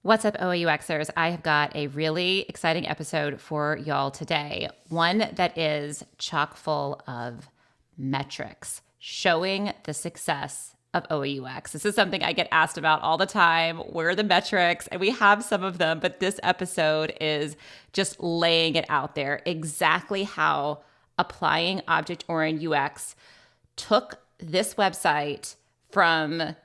What's up, OOUXers? I have got a really exciting episode for y'all today. One that is chock full of metrics showing the success of OOUX. This is something I get asked about all the time. Where are the metrics? And we have some of them, but this episode is just laying it out there exactly how applying object-oriented UX took this website from,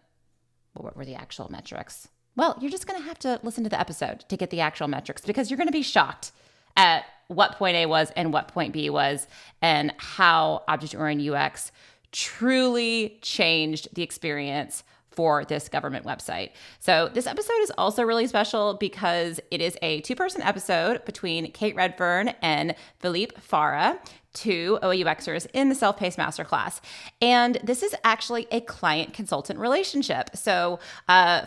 what were the actual metrics? Well, you're just going to have to listen to the episode to get the actual metrics because you're going to be shocked at what point A was and what point B was and how object-oriented UX truly changed the experience for this government website. So this episode is also really special because it is a two-person episode between Kate Redfern and Philippe Fara, two OOUXers in the Self-Paced Masterclass. And this is actually a client-consultant relationship. So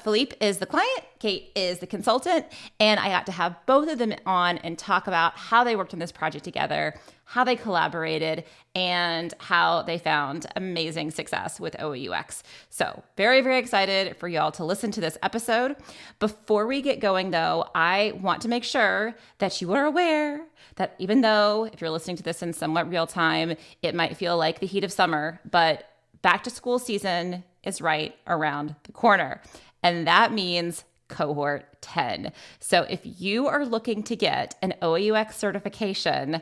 Philippe is the client, Kate is the consultant, and I got to have both of them on and talk about how they worked on this project together, how they collaborated, and how they found amazing success with OOUX. So very, very excited for y'all to listen to this episode. Before we get going, though, I want to make sure that you are aware that even though if you're listening to this in somewhat real time, it might feel like the heat of summer, but back to school season is right around the corner. And that means cohort 10. So if you are looking to get an OOUX certification,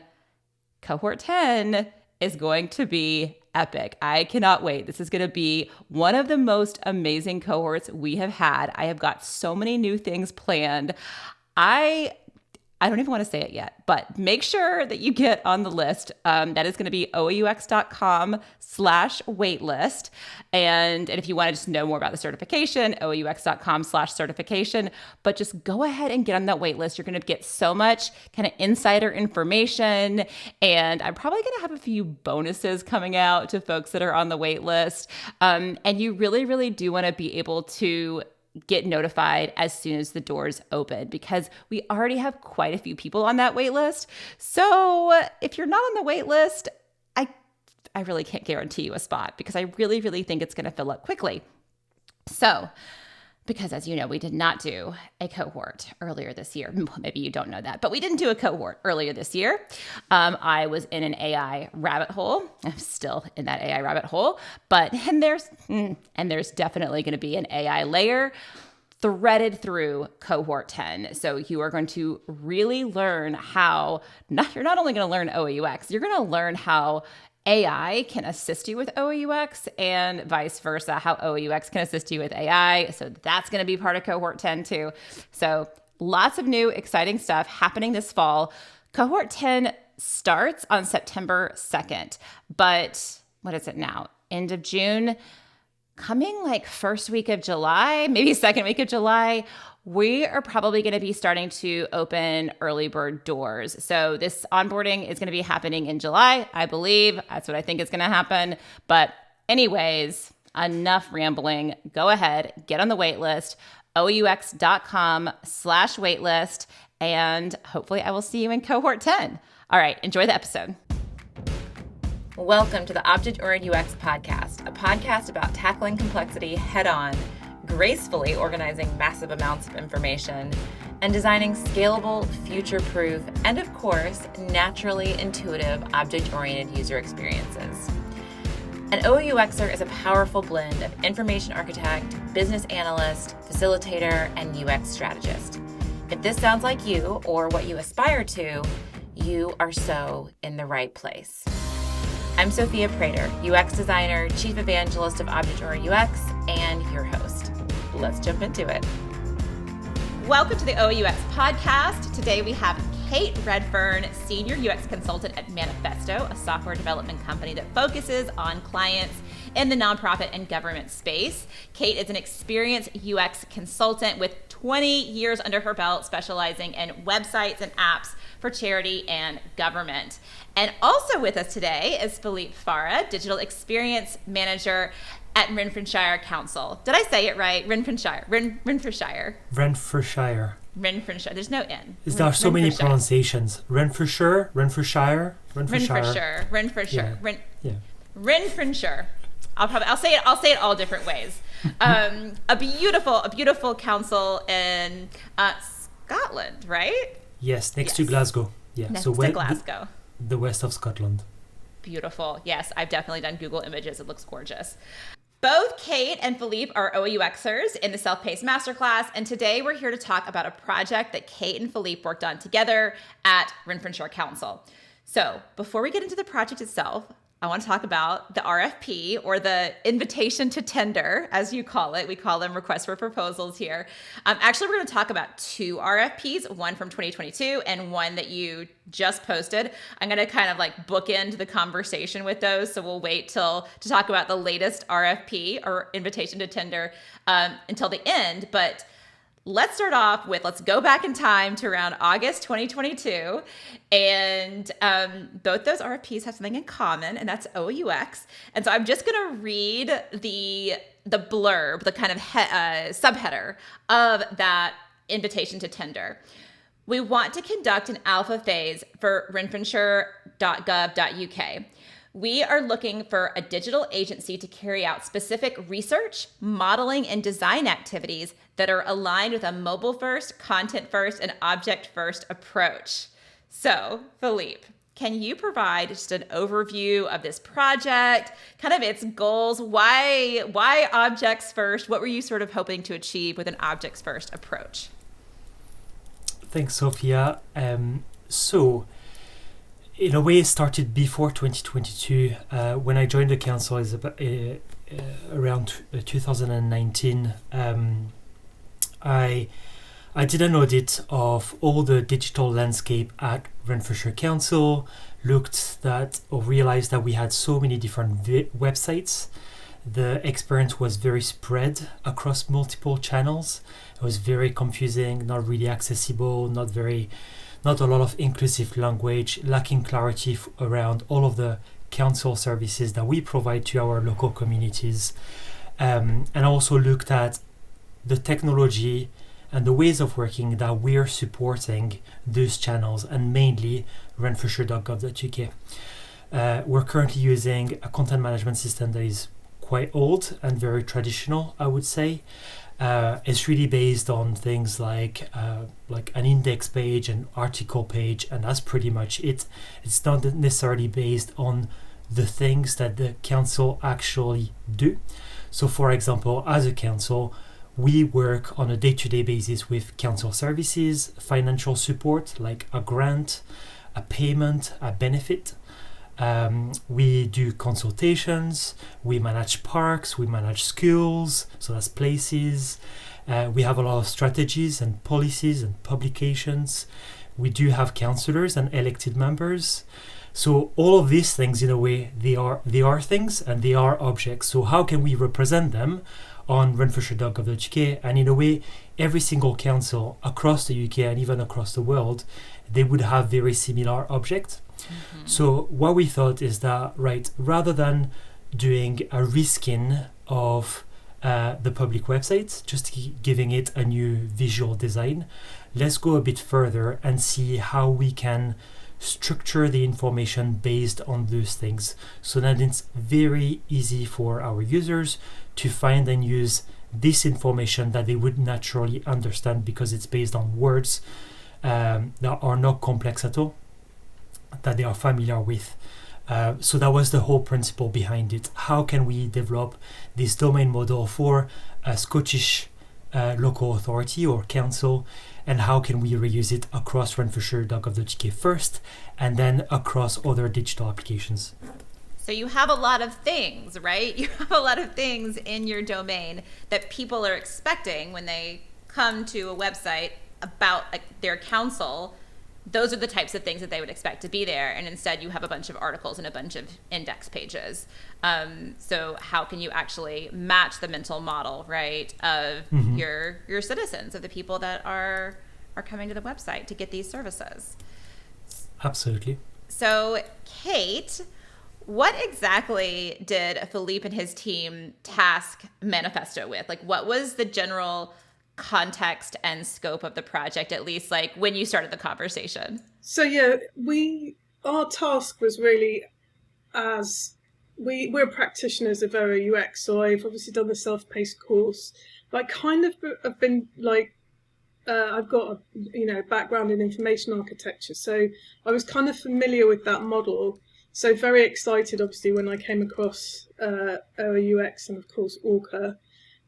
cohort 10 is going to be epic. I cannot wait. This is going to be one of the most amazing cohorts we have had. I have got so many new things planned. I don't even want to say it yet, but make sure that you get on the list. That is going to be OOUX.com/waitlist. And if you want to just know more about the certification, OOUX.com/certification. But just go ahead and get on that waitlist. You're going to get so much kind of insider information. And I'm probably going to have a few bonuses coming out to folks that are on the waitlist. And you really, really do want to be able to get notified as soon as the doors open because we already have quite a few people on that wait list. So if you're not on the wait list, I really can't guarantee you a spot because I really, really think it's going to fill up quickly. So, because as you know, we did not do a cohort earlier this year. Maybe you don't know that, but we didn't do a cohort earlier this year. I was in an AI rabbit hole. I'm still in that AI rabbit hole, and there's definitely going to be an AI layer threaded through cohort 10. So you are going to really learn how, you're not only going to learn OOUX, you're going to learn how AI can assist you with OOUX and vice versa, how OOUX can assist you with AI. So that's going to be part of cohort 10 too. So lots of new exciting stuff happening this fall. Cohort 10 starts on September 2nd, but what is it now? End of June, coming like first week of July, maybe second week of July, we are probably going to be starting to open early bird doors. So this onboarding is going to be happening in July, I believe. That's what I think is going to happen. But anyways, enough rambling. Go ahead, get on the wait list, OOUX.com/waitlist, and hopefully I will see you in cohort 10. All right, enjoy the episode. Welcome to the Object-Oriented UX podcast, a podcast about tackling complexity head-on, gracefully organizing massive amounts of information, and designing scalable, future-proof, and of course, naturally intuitive object-oriented user experiences. An OOUXer is a powerful blend of information architect, business analyst, facilitator, and UX strategist. If this sounds like you or what you aspire to, you are so in the right place. I'm Sophia Prater, UX designer, chief evangelist of object-oriented UX, and your host. Let's jump into it. Welcome to the OOUX podcast. Today we have Kate Redfern, senior UX consultant at Manifesto, a software development company that focuses on clients in the nonprofit and government space. Kate is an experienced UX consultant with 20 years under her belt, specializing in websites and apps for charity and government. And also with us today is Philippe Fara, digital experience manager at Renfrewshire Council. Did I say it right? Renfrewshire. Renfrewshire. Renfrewshire. Renfrewshire. There's no N. There are so many pronunciations. Renfrewshire, Renfrewshire, Renfrewshire. Yeah. Renfrewshire. I'll say it all different ways. A beautiful council in Scotland, right? Yes, next to Yes, Glasgow. Yeah, next so to where Glasgow. the west of Scotland. Beautiful. Yes, I've definitely done Google Images. It looks gorgeous. Both Kate and Philippe are OUXers in the Self-Paced Masterclass, and today we're here to talk about a project that Kate and Philippe worked on together at Renfrewshire Council. So before we get into the project itself, I want to talk about the RFP, or the invitation to tender, as you call it. We call them requests for proposals here. Actually, we're going to talk about two RFPs, one from 2022 and one that you just posted. I'm going to kind of like bookend the conversation with those. So we'll wait to talk about the latest RFP or invitation to tender until the end. But let's start off with, let's go back in time to around August 2022. And both those RFPs have something in common, and that's OUX. And so I'm just going to read the blurb, the kind of subheader of that invitation to tender. We want to conduct an alpha phase for renfrewshire.gov.uk. We are looking for a digital agency to carry out specific research, modeling, and design activities that are aligned with a mobile-first, content-first, and object-first approach. So, Philippe, can you provide just an overview of this project, kind of its goals? Why objects first? What were you sort of hoping to achieve with an objects-first approach? Thanks, Sophia. So, in a way, it started before 2022. When I joined the council, is around 2019. I did an audit of all the digital landscape at Renfrewshire Council. Realized that we had so many different websites. The experience was very spread across multiple channels. It was very confusing, not really accessible, not a lot of inclusive language, lacking clarity around all of the council services that we provide to our local communities. And I also looked at the technology and the ways of working that we're supporting those channels, and mainly renfrewshire.gov.uk. We're currently using a content management system that is quite old and very traditional, I would say. It's really based on things like an index page, an article page, and that's pretty much it. It's not necessarily based on the things that the council actually do. So, for example, as a council, we work on a day-to-day basis with council services, financial support like a grant, a payment, a benefit. We do consultations, we manage parks, we manage schools, so that's places. We have a lot of strategies and policies and publications. We do have councillors and elected members. So all of these things, in a way, they are things and they are objects. So how can we represent them on renfrewshire.gov.uk? And in a way, every single council across the UK and even across the world, they would have very similar objects. Mm-hmm. So what we thought is that, rather than doing a reskin of the public website, just giving it a new visual design, let's go a bit further and see how we can structure the information based on those things, so that it's very easy for our users to find and use this information that they would naturally understand, because it's based on words that are not complex at all, that they are familiar with. So that was the whole principle behind it. How can we develop this domain model for a Scottish local authority or council, and how can we reuse it across renfrewshire.gov.uk first, and then across other digital applications? So you have a lot of things, right? You have a lot of things in your domain that people are expecting when they come to a website about their council. Those are the types of things that they would expect to be there. And instead you have a bunch of articles and a bunch of index pages. So how can you actually match the mental model, right, of Mm-hmm. your citizens, of the people that are coming to the website to get these services? Absolutely. So Kate, what exactly did Philippe and his team task Manifesto with? Like, what was the general context and scope of the project, at least like when you started the conversation? So yeah, our task was really, as we're practitioners of OOUX, so I've obviously done the self-paced course, but I kind of have been like, I've got a background in information architecture, so I was kind of familiar with that model. So very excited, obviously, when I came across OOUX and of course ORCA,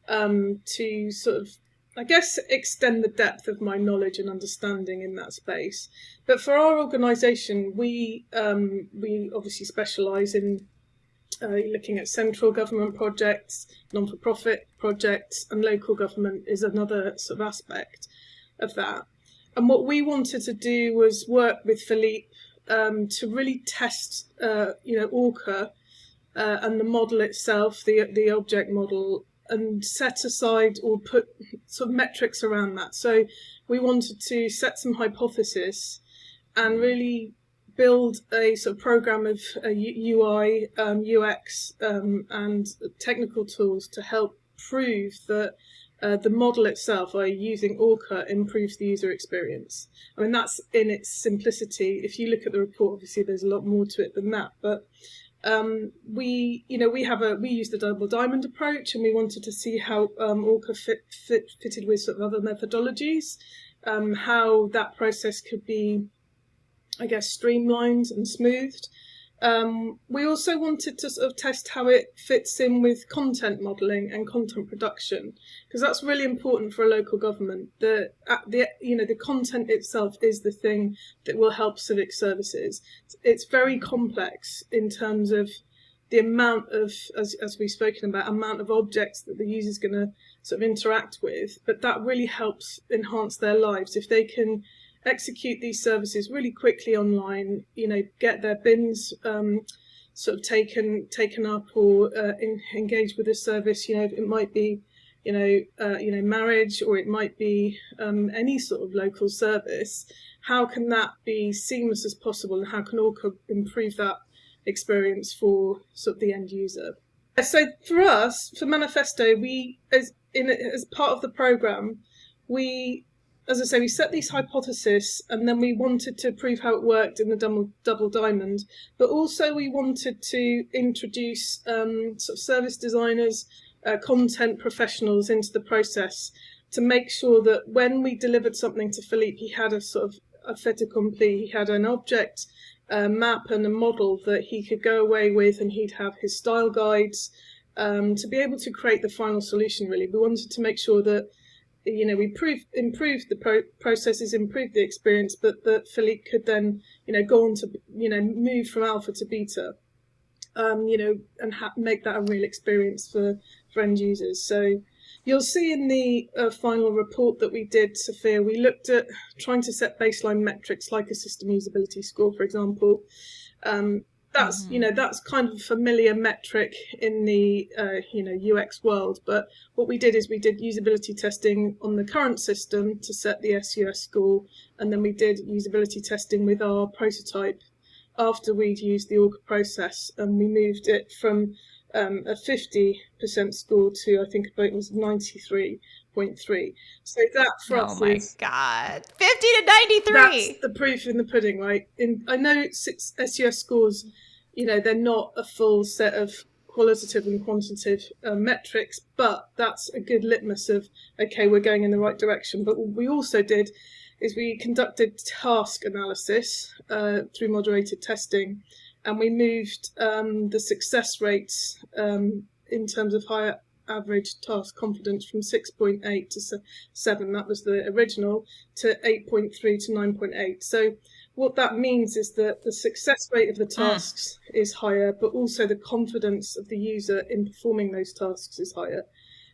to sort of, I guess, extend the depth of my knowledge and understanding in that space. But for our organisation, we obviously specialise in looking at central government projects, non-for-profit projects, and local government is another sort of aspect of that. And what we wanted to do was work with Philippe to really test, ORCA and the model itself, the object model, and set aside or put sort of metrics around that. So we wanted to set some hypothesis and really build a sort of program of UI, UX, and technical tools to help prove that the model itself, by using ORCA, improves the user experience. I mean, that's in its simplicity. If you look at the report, obviously there's a lot more to it than that. But we use the double diamond approach, and we wanted to see how ORCA fitted with sort of other methodologies, how that process could be, I guess, streamlined and smoothed. We also wanted to sort of test how it fits in with content modelling and content production, because that's really important for a local government. The content itself is the thing that will help civic services. It's very complex in terms of the amount of, as we've spoken about, amount of objects that the user's going to sort of interact with, but that really helps enhance their lives if they can execute these services really quickly online, get their bins sort of taken up, or engage with a service. It might be marriage, or it might be any sort of local service. How can that be seamless as possible, and how can Orca improve that experience for sort of the end user? So for us, for Manifesto, we as part of the program, as I say, we set these hypotheses, and then we wanted to prove how it worked in the double diamond, but also we wanted to introduce sort of service designers, content professionals into the process to make sure that when we delivered something to Philippe, he had a sort of a fait accompli. He had an object map and a model that he could go away with, and he'd have his style guides to be able to create the final solution. Really, we wanted to make sure that we improved the processes, improved the experience, but that Philippe could then, go on to, move from alpha to beta, and make that a real experience for end users. So you'll see in the final report that we did, Sophia, we looked at trying to set baseline metrics like a system usability score, for example. That's that's kind of a familiar metric in the UX world, but what we did is we did usability testing on the current system to set the SUS score, and then we did usability testing with our prototype after we'd used the Orca process, and we moved it from a 50% score to, I think it was 93.3. So that for us is, oh my god, 50 to 93. That's the proof in the pudding, right? I know SUS scores, they're not a full set of qualitative and quantitative metrics, but that's a good litmus of, okay, we're going in the right direction. But what we also did is we conducted task analysis through moderated testing, and we moved the success rates in terms of higher average task confidence from 6.8 to 7, that was the original, to 8.3 to 9.8. So what that means is that the success rate of the tasks is higher, but also the confidence of the user in performing those tasks is higher.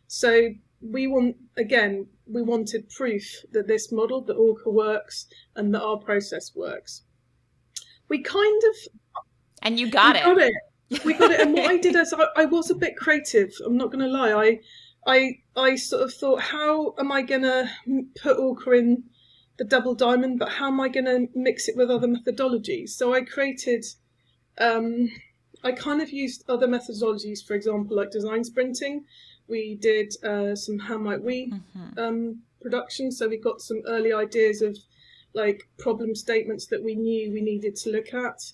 So we wanted proof that this model, that Orca works, and that our process works. We kind of... And you got it. We got it. And what I did is I was a bit creative. I'm not going to lie. I sort of thought, how am I going to put Orca in the double diamond, but how am I going to mix it with other methodologies? So I created, I kind of used other methodologies, for example, like design sprinting. We did some How Might We production. So we got some early ideas of like problem statements that we knew we needed to look at.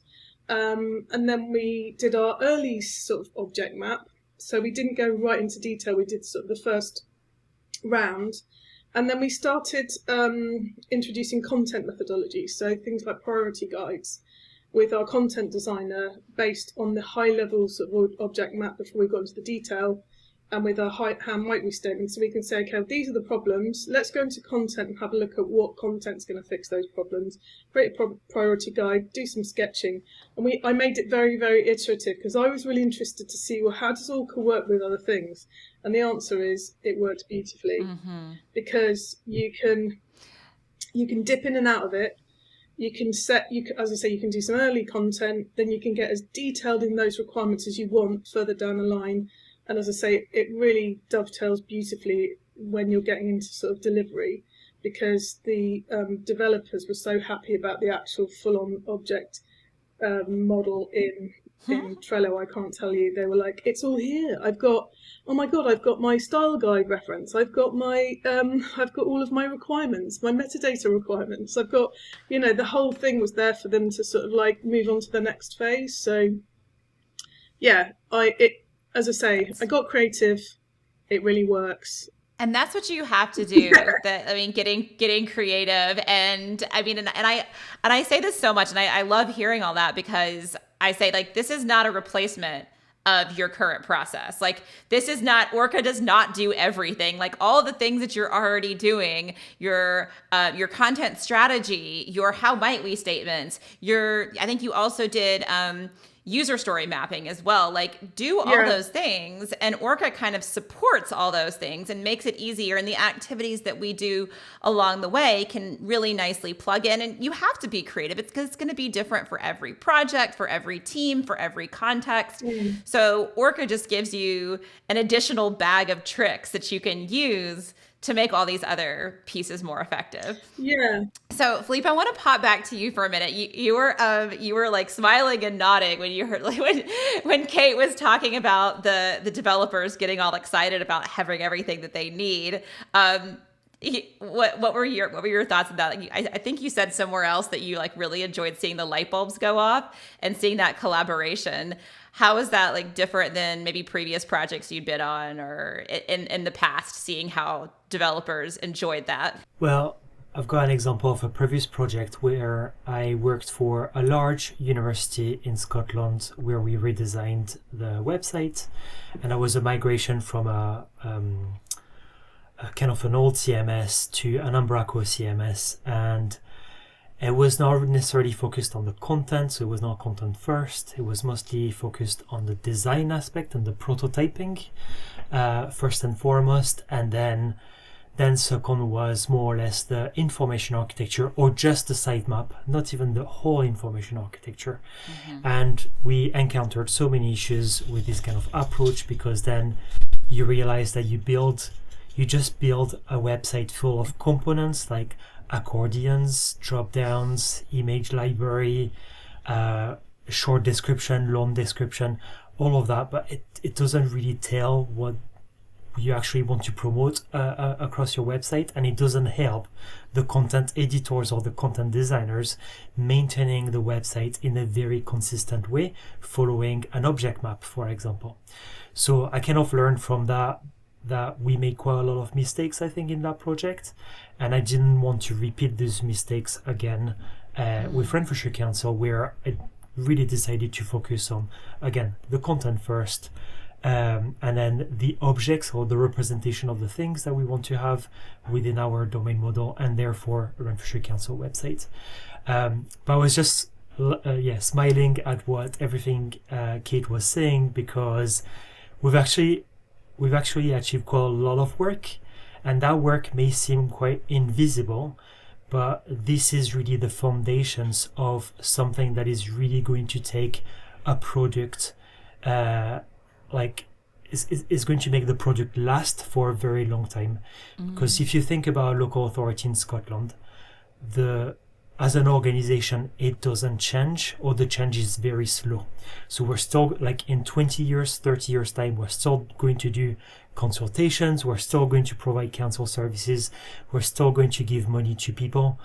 And then we did our early sort of object map. So we didn't go right into detail. We did sort of the first round. And then we started introducing content methodology. So things like priority guides with our content designer based on the high level sort of object map before we got into the detail, and with our how might we statement, so we can say, okay, these are the problems. Let's go into content and have a look at what content's going to fix those problems. Create a priority guide, do some sketching, and I made it very, very iterative because I was really interested to see, well, how does OOUX work with other things? And the answer is it works beautifully, because you can dip in and out of it. You can as I say, you can do some early content, then you can get as detailed in those requirements as you want further down the line. And as I say, it really dovetails beautifully when you're getting into sort of delivery, because the developers were so happy about the actual full-on object model in Trello. I can't tell you. They were like, it's all here. I've got my style guide reference. I've got all of my requirements, my metadata requirements. I've got, the whole thing was there for them to sort of like move on to the next phase. So yeah, as I say, I got creative. It really works. And that's what you have to do. Getting creative. And I mean, and I say this so much, and I love hearing all that, because I say, like, this is not a replacement of your current process. Like, this is not, Orca does not do everything. Like, all the things that you're already doing, your content strategy, your how might we statements, I think you also did user story mapping as well. Like, do all those things, and Orca kind of supports all those things and makes it easier. And the activities that we do along the way can really nicely plug in. And you have to be creative. It's because it's going to be different for every project, for every team, for every context. So Orca just gives you an additional bag of tricks that you can use to make all these other pieces more effective. Yeah. So Philippe, I want to pop back to you for a minute. You were like smiling and nodding when you heard, like, when Kate was talking about the developers getting all excited about having everything that they need. What were your thoughts on that? Like, I think you said somewhere else that you like really enjoyed seeing the light bulbs go off and seeing that collaboration. How is that like different than maybe previous projects you'd been on, or in the past, seeing how developers enjoyed that? Well, I've got an example of a previous project where I worked for a large university in Scotland where we redesigned the website, and that was a migration from a kind of an old CMS to an Umbraco CMS, and it was not necessarily focused on the content, so it was not content first. It was mostly focused on the design aspect and the prototyping first and foremost, and then second was more or less the information architecture, or just the sitemap, not even the whole information architecture. And we encountered so many issues with this kind of approach, because then you realize that you just build a website full of components like accordions, drop downs, image library, short description, long description, all of that, but it doesn't really tell what you actually want to promote across your website, and it doesn't help the content editors or the content designers maintaining the website in a very consistent way, following an object map, for example. So I kind of learned from that we made quite a lot of mistakes, I think, in that project, and I didn't want to repeat these mistakes again with Renfrewshire Council, where I really decided to focus on, again, the content first, and then the objects or the representation of the things that we want to have within our domain model, and therefore Renfrewshire Council website. But I was just smiling at what everything Kate was saying, because we've actually achieved quite a lot of work, and that work may seem quite invisible, but this is really the foundations of something that is really going to take a product is going to make the product last for a very long time. Because if you think about a local authority in Scotland, as an organization, it doesn't change, or the change is very slow. So we're still, like, in 20 years, 30 years time, we're still going to do consultations, we're still going to provide council services, we're still going to give money to people.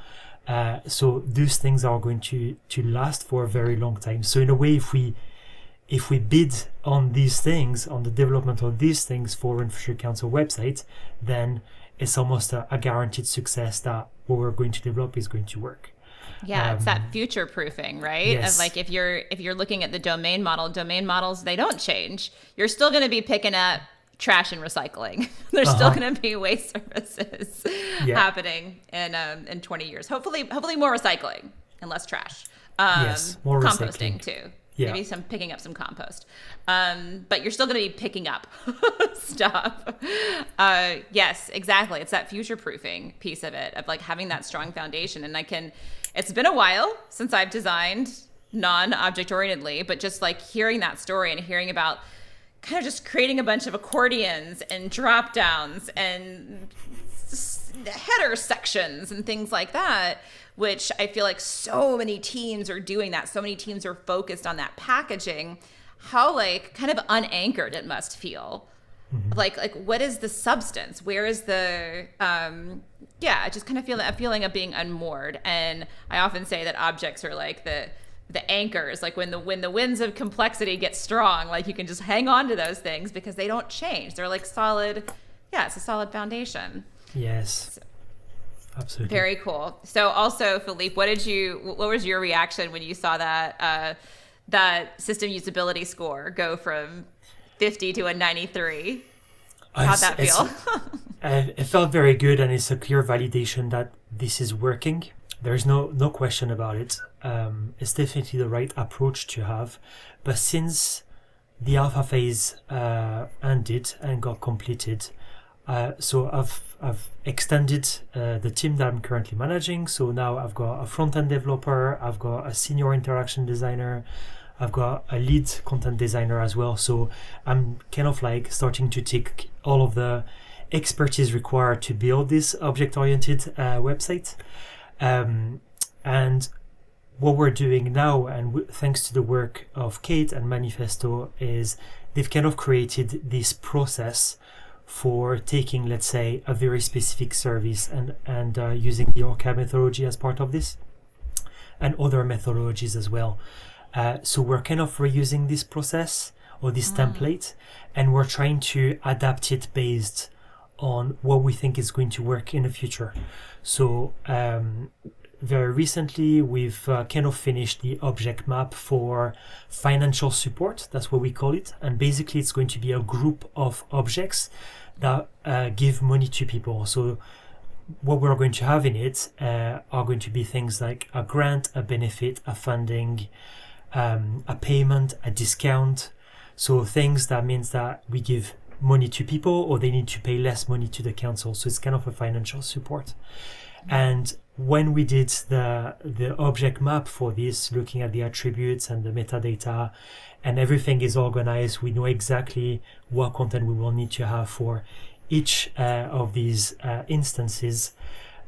So those things are going to last for a very long time. So in a way, if we bid on these things, on the development of these things for Infrastructure Council website, then it's almost a guaranteed success that what we're going to develop is going to work. Yeah, it's that future proofing, right? Yes. Of like if you're looking at the domain models, they don't change. You're still going to be picking up trash and recycling. There's still going to be waste services happening in 20 years. Hopefully more recycling and less trash. Yes, more composting recycling too. Yeah. Maybe picking up some compost. But you're still going to be picking up stuff. Yes, exactly. It's that future proofing piece of it, of like having that strong foundation. And it's been a while since I've designed non-object orientedly, but just like hearing that story and hearing about kind of just creating a bunch of accordions and drop downs and header sections and things like that, which I feel like so many teams are doing that. So many teams are focused on that packaging, how like kind of unanchored it must feel. Mm-hmm. Like what is the substance? Where is the, I just kind of feel that feeling of being unmoored. And I often say that objects are like the anchors, like when the winds of complexity get strong, like you can just hang on to those things because they don't change. They're like solid. Yeah, it's a solid foundation. Yes. So, absolutely. Very cool. So also, Philippe, what was your reaction when you saw that system usability score go from 50 to a 93? How'd that feel? It felt very good, and it's a clear validation that this is working. There's no question about it. It's definitely the right approach to have. But since the alpha phase ended and got completed, so I've extended the team that I'm currently managing. So now I've got a front-end developer, I've got a senior interaction designer, I've got a lead content designer as well. So I'm kind of like starting to take all of the expertise required to build this object-oriented website. And what we're doing now, and thanks to the work of Kate and Manifesto, is they've kind of created this process for taking, let's say, a very specific service and using the OOUX methodology as part of this, and other methodologies as well. So we're kind of reusing this process or this template, and we're trying to adapt it based on what we think is going to work in the future. So very recently, we've kind of finished the object map for financial support. That's what we call it. And basically, it's going to be a group of objects that give money to people. So what we're going to have in it are going to be things like a grant, a benefit, a funding, a payment, a discount. So things that means that we give money to people or they need to pay less money to the council. So it's kind of a financial support. And when we did the object map for this, looking at the attributes and the metadata, and everything is organized, we know exactly what content we will need to have for each of these instances.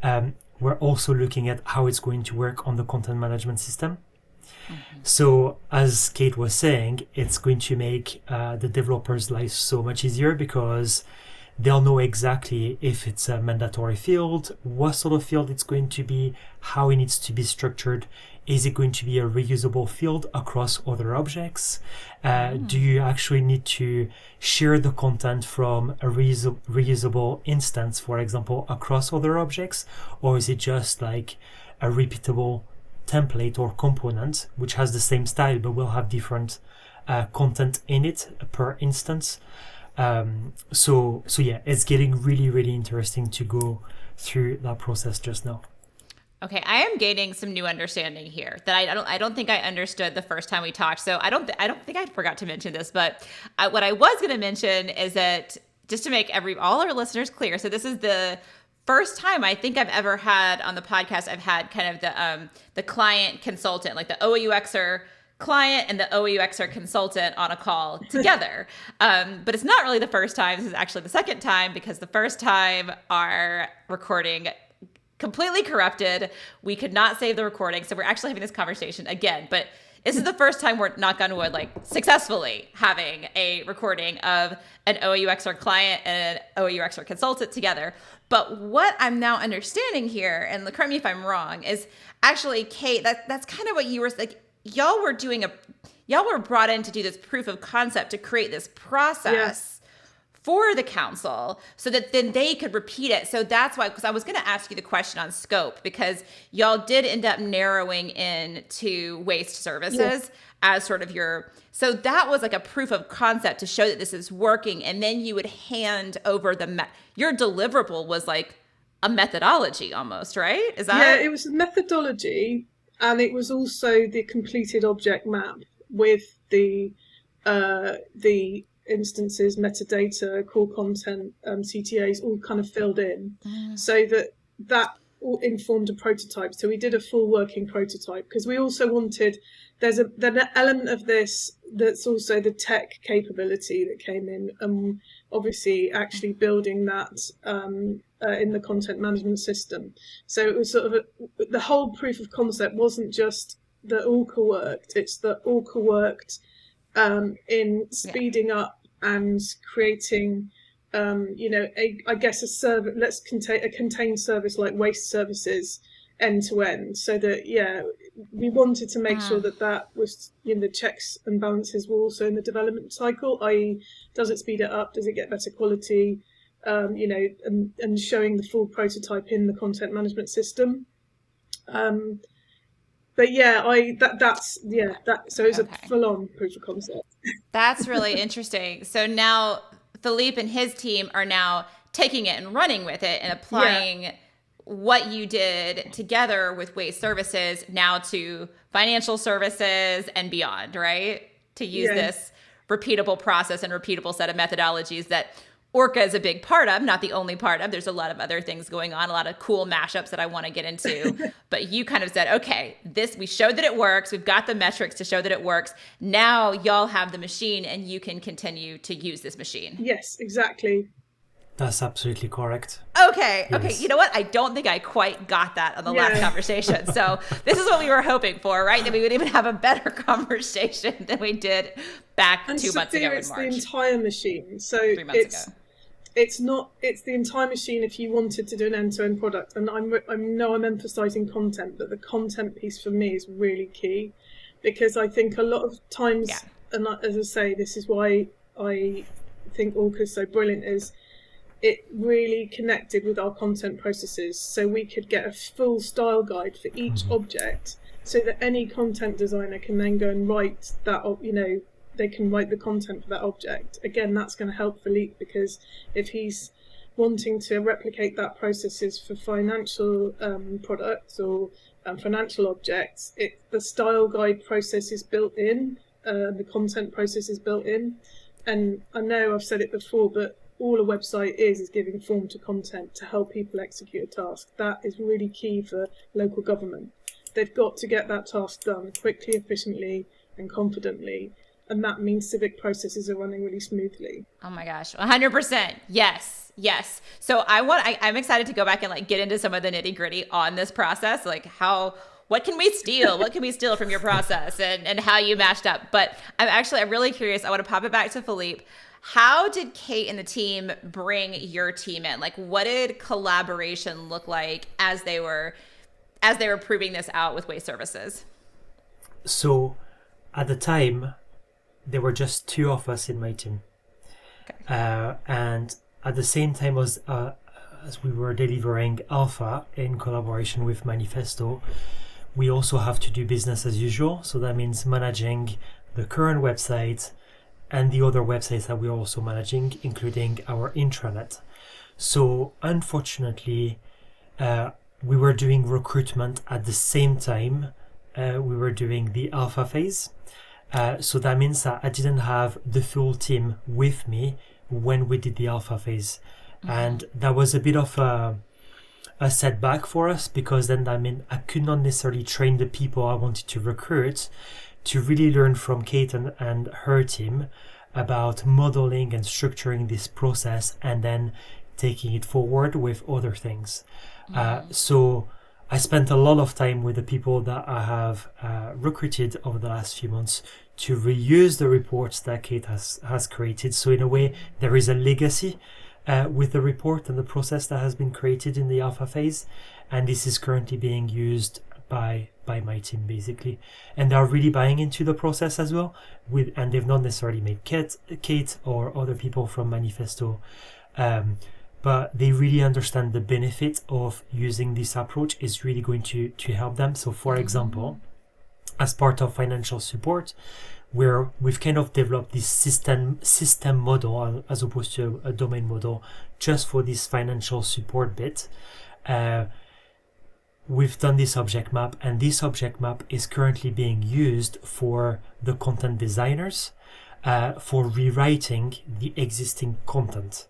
We're also looking at how it's going to work on the content management system. Mm-hmm. So as Kate was saying, it's going to make the developers' lives so much easier because they'll know exactly if it's a mandatory field, what sort of field it's going to be, how it needs to be structured. Is it going to be a reusable field across other objects? Do you actually need to share the content from a reusable instance, for example, across other objects? Or is it just like a repeatable template or component which has the same style but will have different content in it per instance? So yeah, it's getting really, really interesting to go through that process just now. Okay, I am gaining some new understanding here that I don't think I understood the first time we talked. So I don't think I forgot to mention this, but what I was going to mention is that just to make all our listeners clear. So this is the first time I think I've ever had on the podcast. I've had kind of the client consultant, like the OOUXer client and the OOUXer consultant on a call together. But it's not really the first time. This is actually the second time because the first time our recording completely corrupted. We could not save the recording. So we're actually having this conversation again. But this is the first time we're, knock on wood, like successfully having a recording of an OOUXer client and an OOUXer consultant together. But what I'm now understanding here, and correct me if I'm wrong, is actually, Kate, that's kind of what you were like. Y'all were brought in to do this proof of concept to create this process for the council so that then they could repeat it. So that's why, because I was going to ask you the question on scope, because y'all did end up narrowing in to waste services as sort of so that was like a proof of concept to show that this is working. And then you would hand over your deliverable was like a methodology almost, right? Is that? Yeah, it was a methodology, and it was also the completed object map with the instances, metadata, core content, CTAs all kind of filled in, so that all informed a prototype. So we did a full working prototype because we also wanted, there's an element of this that's also the tech capability that came in, and obviously actually building that in the content management system. So it was sort of the whole proof of concept wasn't just that OOUX worked, it's that OOUX worked in speeding up and creating, I guess a contained service like waste services end to end. So that we wanted to make sure that was, the checks and balances were also in the development cycle. I.e., does it speed it up? Does it get better quality? And showing the full prototype in the content management system. But so it's a full-on proof of concept. That's really interesting. So now Philippe and his team are now taking it and running with it and applying what you did together with waste services now to financial services and beyond, right? To use this repeatable process and repeatable set of methodologies that Orca is a big part of, not the only part of. There's a lot of other things going on, a lot of cool mashups that I want to get into. But you kind of said, okay, we showed that it works. We've got the metrics to show that it works. Now y'all have the machine and you can continue to use this machine. Yes, exactly. That's absolutely correct. Okay. Yes. Okay. You know what? I don't think I quite got that on the last conversation. So this is what we were hoping for, right? That we would even have a better conversation than we did back 2 months ago in March. It's the entire machine. So 3 months ago. It's the entire machine if you wanted to do an end-to-end product. And I know I'm emphasizing content, but the content piece for me is really key, because I think a lot of times, and as I say, this is why I think OOUX is so brilliant, is it really connected with our content processes. So we could get a full style guide for each object so that any content designer can then go and write that, they can write the content for that object. Again, that's going to help Philippe, because if he's wanting to replicate that processes for financial products or financial objects, the style guide process is built in, the content process is built in. And I know I've said it before, but all a website is giving form to content to help people execute a task. That is really key for local government. They've got to get that task done quickly, efficiently, and confidently. And that means civic processes are running really smoothly. Oh my gosh, 100%. Yes. So I'm excited to go back and get into some of the nitty gritty on this process, what can we steal? What can we steal from your process and how you matched up? But I'm really curious. I want to pop it back to Philippe. How did Kate and the team bring your team in? What did collaboration look like as they were proving this out with waste services? So at the time, there were just 2 of us in my team. Okay. And at the same time as we were delivering Alpha in collaboration with Manifesto, we also have to do business as usual. So that means managing the current website and the other websites that we're also managing, including our intranet. So unfortunately, we were doing recruitment at the same time we were doing the alpha phase. So that means that I didn't have the full team with me when we did the alpha phase. And that was a bit of a setback for us, because then I could not necessarily train the people I wanted to recruit to really learn from Kate and her team about modeling and structuring this process and then taking it forward with other things. So I spent a lot of time with the people that I have recruited over the last few months to reuse the reports that Kate has created. So in a way, there is a legacy with the report and the process that has been created in the alpha phase, and this is currently being used by my team basically, and they're really buying into the process as well. And they've not necessarily made Kate or other people from Manifesto, but they really understand the benefit of using this approach is really going to help them. So for example, as part of financial support, where we've kind of developed this system model as opposed to a domain model just for this financial support bit. We've done this object map, and this object map is currently being used for the content designers for rewriting the existing content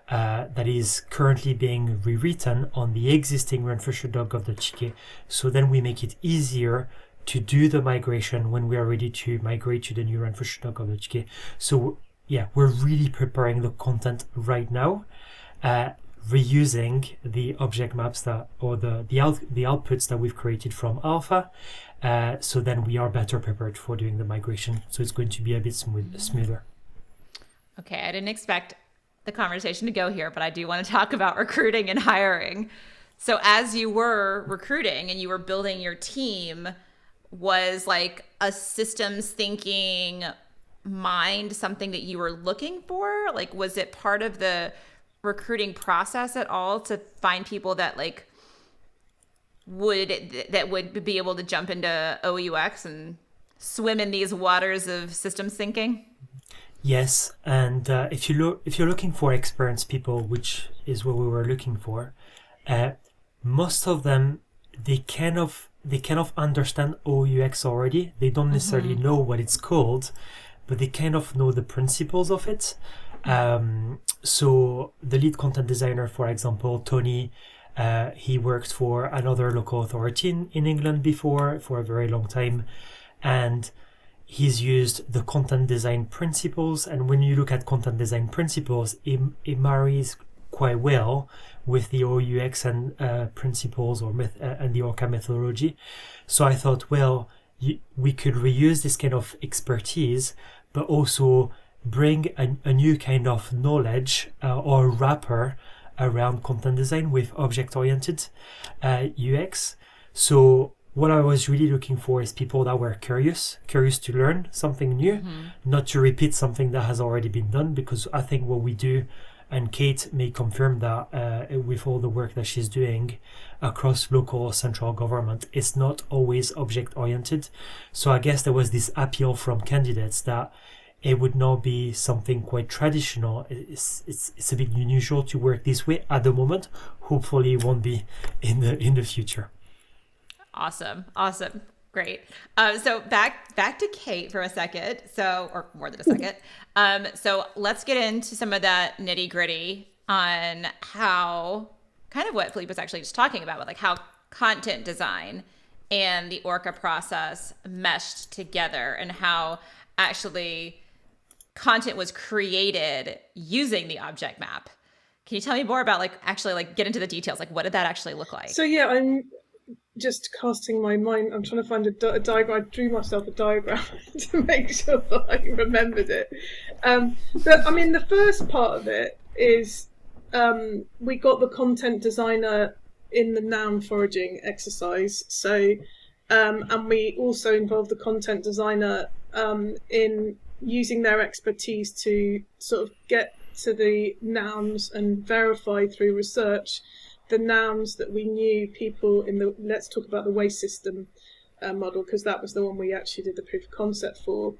that is currently being rewritten on the existing renfresh.gov.gk. So then we make it easier to do the migration when we are ready to migrate to the new renfresh.gov.gk. So yeah, we're really preparing the content right now, reusing the object maps the outputs that we've created from alpha, so then we are better prepared for doing the migration. So it's going to be a bit smoother. Okay, I didn't expect the conversation to go here, but I do want to talk about recruiting and hiring. So as you were recruiting and you were building your team, was like a systems thinking mind something that you were looking for? Like, was it part of the recruiting process at all to find people that like would be able to jump into OUX and swim in these waters of systems thinking? Yes, and if you're looking for experienced people, which is what we were looking for, most of them they kind of understand OUX already. They don't necessarily know what it's called, but they kind of know the principles of it. So the lead content designer, for example, Tony, he worked for another local authority in England before for a very long time, and he's used the content design principles. And when you look at content design principles, it marries quite well with the OUX and principles and the ORCA methodology. So I thought, well, we could reuse this kind of expertise, but also bring a new kind of knowledge or wrapper around content design with object-oriented UX. So what I was really looking for is people that were curious to learn something new, not to repeat something that has already been done, because I think what we do, and Kate may confirm that with all the work that she's doing across local or central government, it's not always object-oriented. So I guess there was this appeal from candidates that it would not be something quite traditional. It's a bit unusual to work this way at the moment. Hopefully it won't be in the future. Awesome. Great. So back to Kate for a second. So, or more than a second. So let's get into some of that nitty gritty on how, kind of what Philippe was actually just talking about, like how content design and the ORCA process meshed together, and how actually content was created using the object map. Can you tell me more about get into the details? Like, what did that actually look like? So yeah, I'm just casting my mind. I'm trying to find a diagram. I drew myself a diagram to make sure that I remembered it. But I mean, the first part of it is we got the content designer in the noun foraging exercise. So, and we also involved the content designer in using their expertise to sort of get to the nouns and verify through research the nouns that we knew people in the, let's talk about the waste system model, because that was the one we actually did the proof of concept for.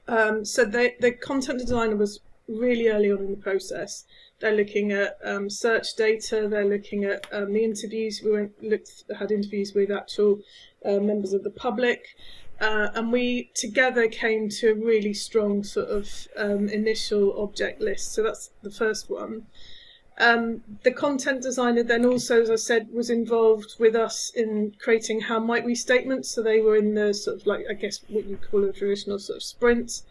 So the content designer was really early on in the process. They're looking at search data, they're looking at the interviews. We had interviews with actual members of the public. And we together came to a really strong sort of initial object list. So that's the first one. The content designer then also, as I said, was involved with us in creating how might we statements. So they were in the sort of like, I guess what you call a traditional sort of sprint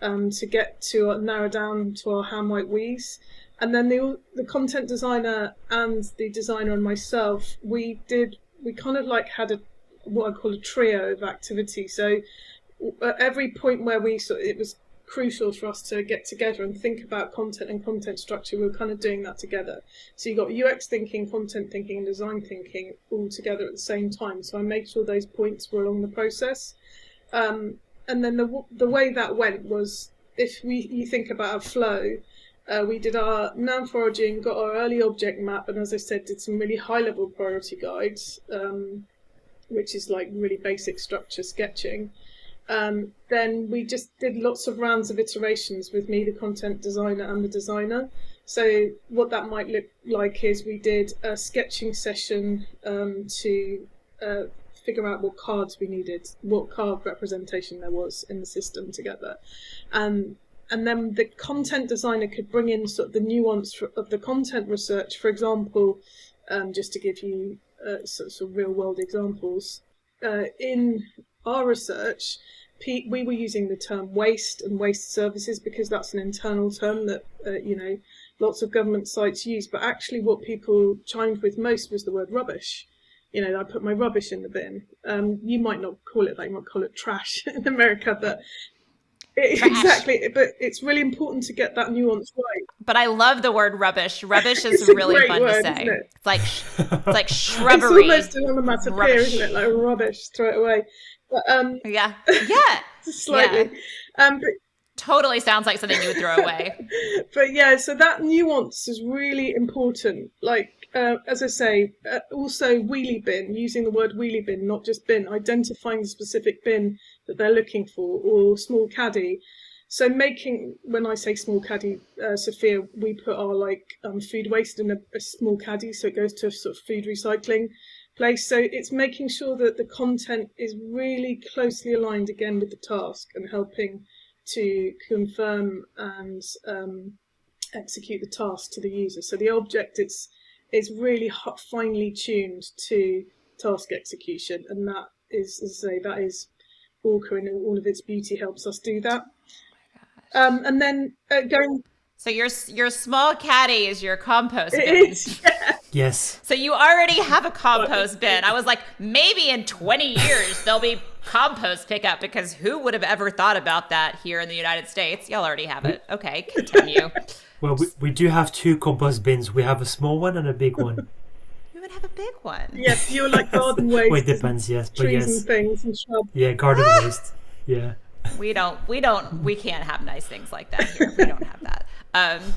to get to narrow down to our how might we's. And then the content designer and the designer and myself, we did we kind of like had what I call a trio of activity. So at every point where it was crucial for us to get together and think about content and content structure, we were kind of doing that together. So you got UX thinking, content thinking, and design thinking all together at the same time. So I made sure those points were along the process. And then the way that went was, if you think about a flow, we did our noun foraging, got our early object map, and as I said, did some really high-level priority guides, which is like really basic structure sketching. Then we just did lots of rounds of iterations with me, the content designer, and the designer. So what that might look like is we did a sketching session to figure out what cards we needed, what card representation there was in the system together. And then the content designer could bring in sort of the nuance of the content research. For example, just to give you sort of real world examples, in our research, we were using the term waste and waste services because that's an internal term that lots of government sites use. But actually, what people chimed with most was the word rubbish. I put my rubbish in the bin. You might not call it that; you might call it trash in America, but exactly. But it's really important to get that nuance right. But I love the word rubbish. Rubbish is really fun word, to say. Isn't it? It's like shrubbery. It's almost an onomatopoeia, isn't it? Like rubbish, throw it away. But, yeah, slightly. Yeah. But totally sounds like something you would throw away. But yeah, so that nuance is really important. Like, as I say, also wheelie bin, using the word wheelie bin, not just bin, identifying the specific bin that they're looking for, or small caddy. So when I say small caddy, Sophia, we put our food waste in a small caddy, so it goes to a sort of food recycling place. So it's making sure that the content is really closely aligned again with the task and helping to confirm and execute the task to the user. So the object is really finely tuned to task execution, and that is, as I say, that is OOUX in all of its beauty helps us do that. And then going. So your small caddy is your compost bin. It is, yeah. Yes. So you already have a compost bin. I was like, maybe in 20 years there'll be compost pickup, because who would have ever thought about that here in the United States? Y'all already have it. Okay, continue. Well, we do have two compost bins. We have a small one and a big one. We would have a big one. Yes, you're like garden waste. Well, it depends, yes. But trees yes. and things and shrubs. Yeah, garden waste. Yeah. We can't have nice things like that here. We don't have that.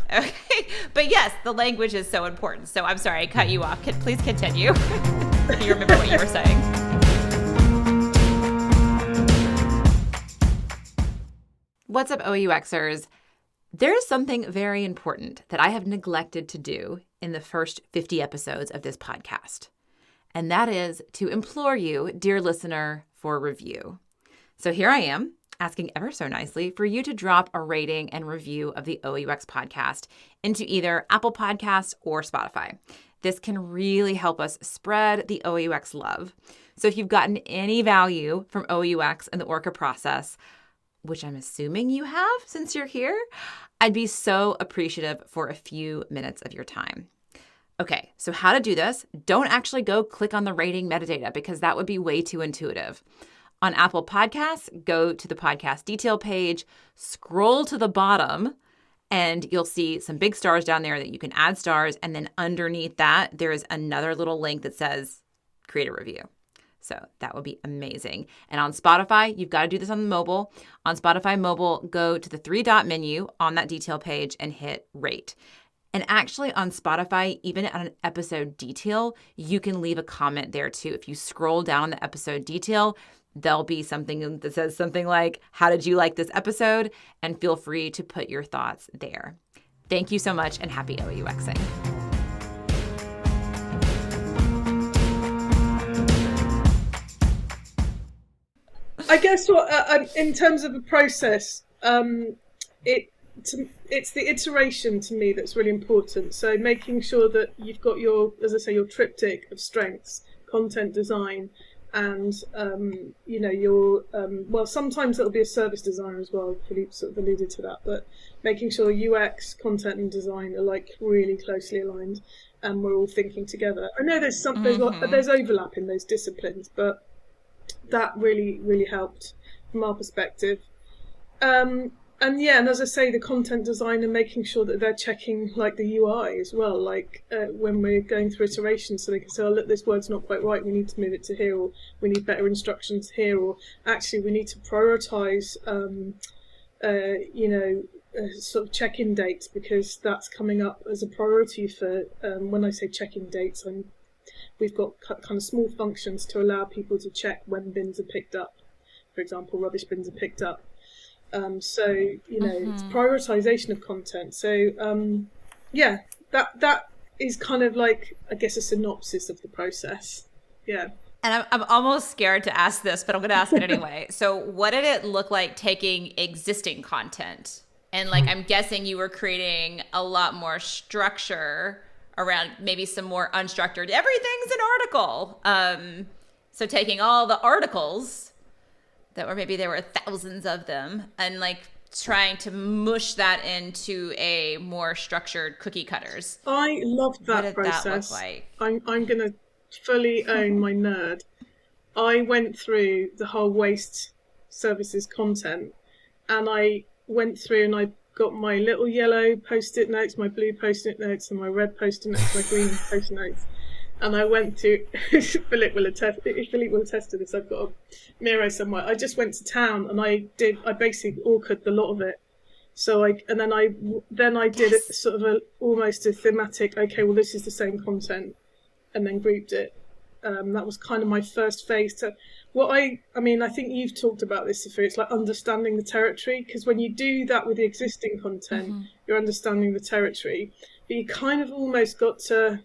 Okay. But yes, the language is so important. So I'm sorry, I cut you off. Please continue. Can you remember what you were saying? What's up, OUXers? There is something very important that I have neglected to do in the first 50 episodes of this podcast. And that is to implore you, dear listener, for a review. So here I am, asking ever so nicely for you to drop a rating and review of the OUX podcast into either Apple Podcasts or Spotify. This can really help us spread the OUX love. So if you've gotten any value from OUX and the Orca process, which I'm assuming you have since you're here, I'd be so appreciative for a few minutes of your time. Okay, so how to do this? Don't actually go click on the rating metadata, because that would be way too intuitive. On Apple Podcasts, go to the podcast detail page, scroll to the bottom, and you'll see some big stars down there that you can add stars. And then underneath that, there is another little link that says create a review. So that would be amazing. And on Spotify, you've got to do this on the mobile. On Spotify mobile, go to the 3-dot menu on that detail page and hit rate. And actually on Spotify, even on an episode detail, you can leave a comment there too. If you scroll down the episode detail, there'll be something that says something like, how did you like this episode? And feel free to put your thoughts there. Thank you so much, and happy OUXing. I guess what in terms of the process, it's the iteration to me that's really important. So making sure that you've got your, as I say, your triptych of strengths: content, design, and you're well, sometimes it'll be a service designer as well. Philippe sort of alluded to that, but making sure UX, content, and design are like really closely aligned, and we're all thinking together. I know there's there's overlap in those disciplines, but that really helped from our perspective. And as I say, the content design and making sure that they're checking like the UI as well, like when we're going through iterations, so they can say, oh look, this word's not quite right, we need to move it to here, or we need better instructions here, or actually we need to prioritize sort of check-in dates, because that's coming up as a priority for when I say check-in dates, we've got kind of small functions to allow people to check when bins are picked up. For example, rubbish bins are picked up. It's prioritization of content. So that is kind of like, I guess, a synopsis of the process. Yeah. And I'm almost scared to ask this, but I'm going to ask it anyway. So what did it look like taking existing content? And like, I'm guessing you were creating a lot more structure around maybe some more unstructured, everything's an article. So taking all the articles that were, maybe there were thousands of them, and like trying to mush that into a more structured cookie cutters. I loved that process. That look like? I'm going to fully own my nerd. I went through the whole waste services content, and I went through and I got my little yellow post-it notes, my blue post-it notes, and my red post-it notes, my green post-it notes. And I went to, Philippe will attest to this, I've got a Miro somewhere. I just went to town and I basically orchered the lot of it. So I did it sort of almost a thematic, okay, well, this is the same content, and then grouped it. That was kind of my first phase to I think you've talked about this, Sophia. It's like understanding the territory, because when you do that with the existing content, you're understanding the territory, but you kind of almost got to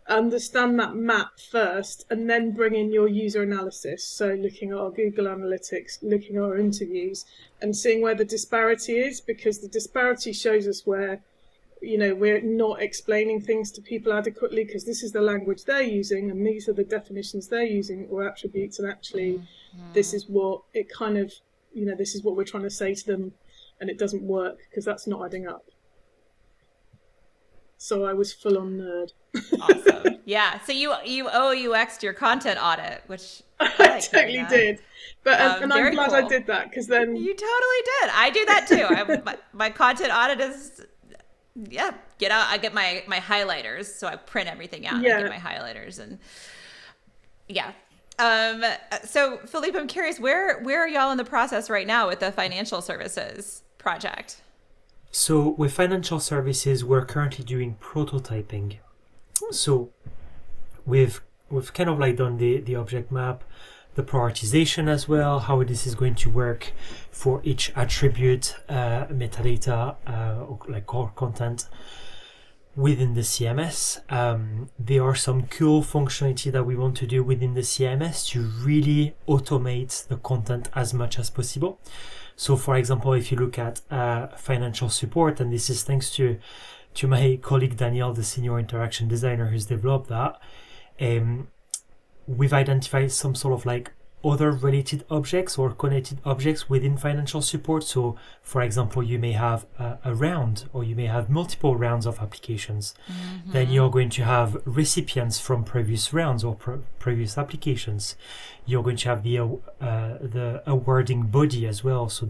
understand that map first and then bring in your user analysis. So looking at our Google Analytics, looking at our interviews and seeing where the disparity is, because the disparity shows us where, we're not explaining things to people adequately, because this is the language they're using and these are the definitions they're using, or attributes, and actually this is what it kind of, this is what we're trying to say to them, and it doesn't work because that's not adding up. So I was full on nerd. Awesome. Yeah. So you OOUX'd your content audit, which I totally did. But and I'm glad I did that, because then you totally did. I do that too. My content audit is I get my highlighters, so I print everything out and I get my highlighters, and so Philippe, I'm curious, where are y'all in the process right now with the financial services project? So with financial services, we're currently doing prototyping. So we've kind of like done the object map, the prioritization as well, how this is going to work for each attribute, metadata, or like core content within the CMS. There are some cool functionality that we want to do within the CMS to really automate the content as much as possible. So for example, if you look at financial support, and this is thanks to my colleague Danielle, the senior interaction designer who's developed that, we've identified some sort of like other related objects or connected objects within financial support. So for example, you may have a round, or you may have multiple rounds of applications. Then you're going to have recipients from previous rounds or previous applications. You're going to have the awarding body as well, so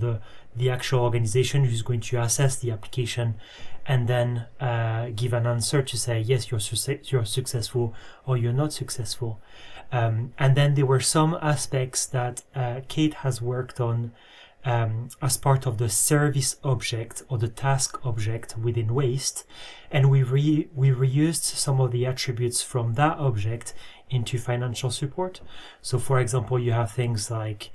the actual organization who's going to assess the application and then give an answer to say yes, you're successful or you're not successful. And then there were some aspects that Kate has worked on as part of the service object or the task object within Waste, and we reused some of the attributes from that object into financial support. So for example, you have things like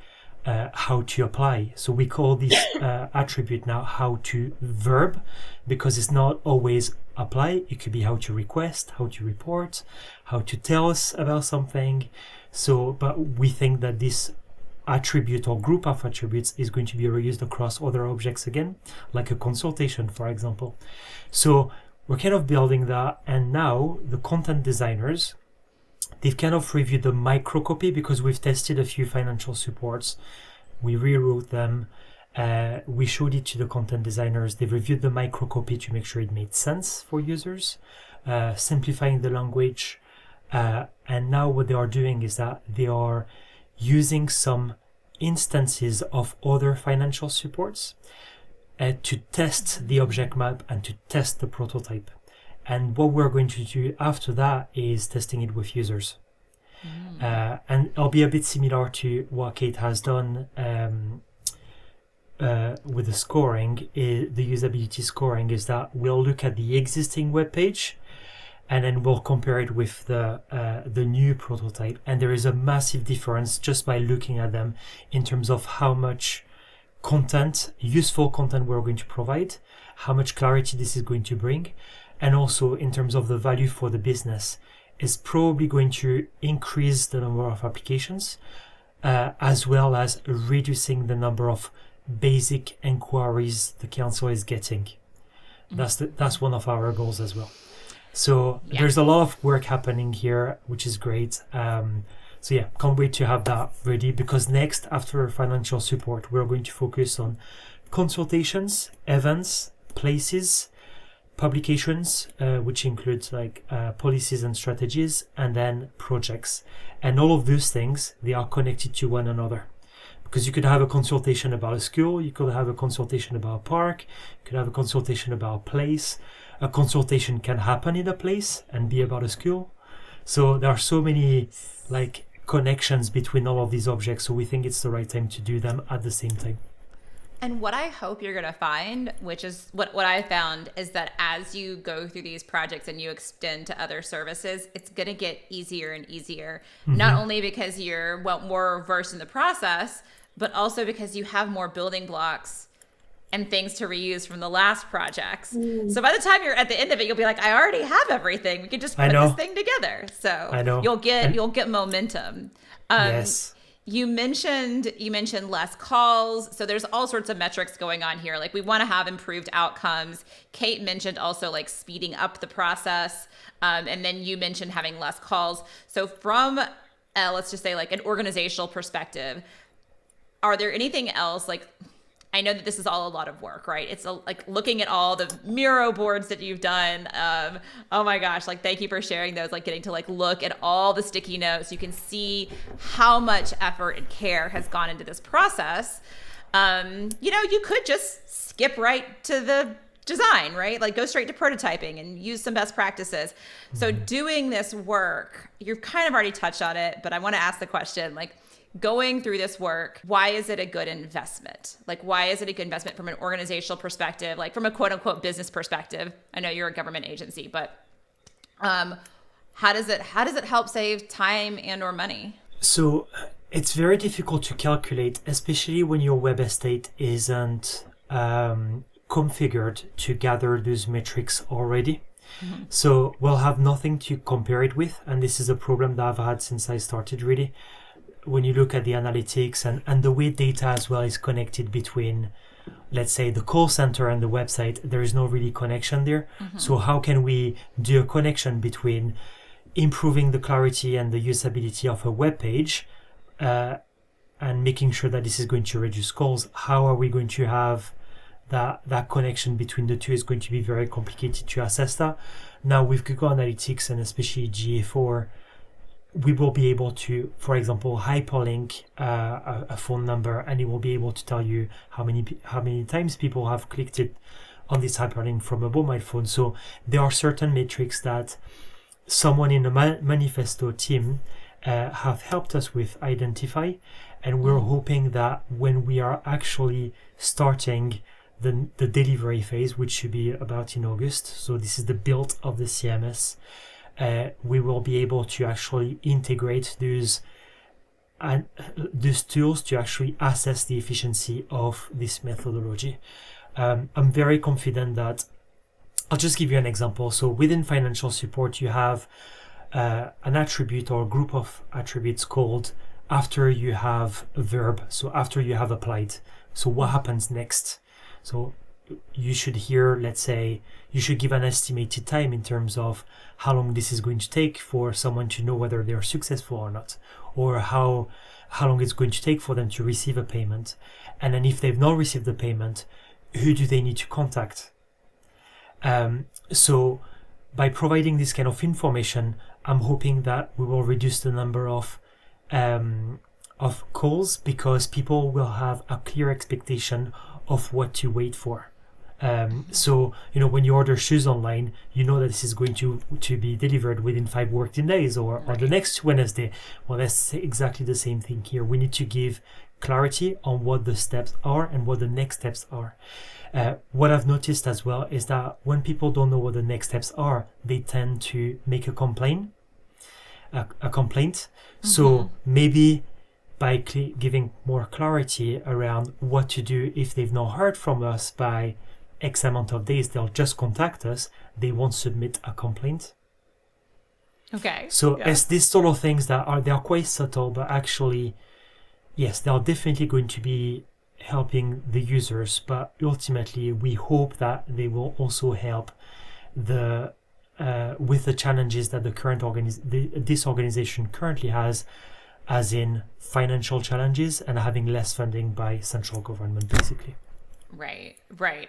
how to apply. So we call this attribute now how to verb, because it's not always apply. It could be how to request, how to report, how to tell us about something. So, but we think that this attribute or group of attributes is going to be reused across other objects again, like a consultation, for example. So we're kind of building that, and now the content designers they've kind of reviewed the micro copy because we've tested a few financial supports. We rewrote them. We showed it to the content designers. They reviewed the micro copy to make sure it made sense for users, simplifying the language. And now what they are doing is that they are using some instances of other financial supports to test the object map and to test the prototype. And what we're going to do after that is testing it with users. And it'll be a bit similar to what Kate has done with the scoring. The usability scoring is that we'll look at the existing web page and then we'll compare it with the new prototype. And there is a massive difference just by looking at them in terms of how much content, useful content we're going to provide, how much clarity this is going to bring, and also in terms of the value for the business. Is probably going to increase the number of applications, as well as reducing the number of basic inquiries the council is getting. That's one of our goals as well. So there's a lot of work happening here, which is great. So yeah, can't wait to have that ready, because next, after financial support, we're going to focus on consultations, events, places, publications, which includes like policies and strategies, and then projects. And all of those things, they are connected to one another. Because you could have a consultation about a school, you could have a consultation about a park, you could have a consultation about a place. A consultation can happen in a place and be about a school. So there are so many like connections between all of these objects. So we think it's the right time to do them at the same time. And what I hope you're going to find, which is what I found, is that as you go through these projects and you extend to other services, it's going to get easier and easier. Not only because you're more versed in the process, but also because you have more building blocks and things to reuse from the last projects. So by the time you're at the end of it, you'll be like, I already have everything. We can just put this thing together. So you'll get momentum. Yes. You mentioned less calls. So there's all sorts of metrics going on here. Like we want to have improved outcomes. Kate mentioned also like speeding up the process. And then you mentioned having less calls. So from, let's just say like an organizational perspective, are there anything else? Like, I know that this is all a lot of work, right? It's like looking at all the Miro boards that you've done. Oh my gosh, like thank you for sharing those, like getting to like look at all the sticky notes. You can see how much effort and care has gone into this process. You could just skip right to the design, right? Like go straight to prototyping and use some best practices. So doing this work, you've kind of already touched on it, but I want to ask the question, like, going through this work, why is it a good investment? Like, why is it a good investment from an organizational perspective, like from a quote unquote business perspective? I know you're a government agency, but how does it help save time and or money? So it's very difficult to calculate, especially when your web estate isn't configured to gather those metrics already. So we'll have nothing to compare it with. And this is a problem that I've had since I started really. When you look at the analytics and the way data as well is connected between, let's say, the call center and the website, there is no really connection there. So how can we do a connection between improving the clarity and the usability of a web page and making sure that this is going to reduce calls? How are we going to have that connection between the two? Is going to be very complicated to assess that. Now with Google Analytics and especially GA4, we will be able to, for example, hyperlink a phone number, and it will be able to tell you how many times people have clicked it on this hyperlink from a mobile phone. So there are certain metrics that someone in the Manifesto team have helped us with identify, and we're hoping that when we are actually starting the delivery phase, which should be about in August, so this is the build of the CMS, we will be able to actually integrate those tools to actually assess the efficiency of this methodology. I'm very confident that, I'll just give you an example. So within financial support, you have an attribute or a group of attributes called after you have a verb, so after you have applied. So what happens next? So you should hear, let's say, you should give an estimated time in terms of how long this is going to take for someone to know whether they're successful or not, or how long it's going to take for them to receive a payment. And then if they've not received the payment, who do they need to contact? So by providing this kind of information, I'm hoping that we will reduce the number of calls, because people will have a clear expectation of what to wait for. So, when you order shoes online, you know that this is going to be delivered within 5 working days or on the next Wednesday. Well, that's exactly the same thing here. We need to give clarity on what the steps are and what the next steps are. What I've noticed as well is that when people don't know what the next steps are, they tend to make a complaint. So maybe by giving more clarity around what to do if they've not heard from us by X amount of days, they'll just contact us. They won't submit a complaint. Okay. So it's these sort of things that are quite subtle, but actually, yes, they are definitely going to be helping the users. But ultimately, we hope that they will also help with the challenges that the current this organization currently has, as in financial challenges and having less funding by central government, basically. Right.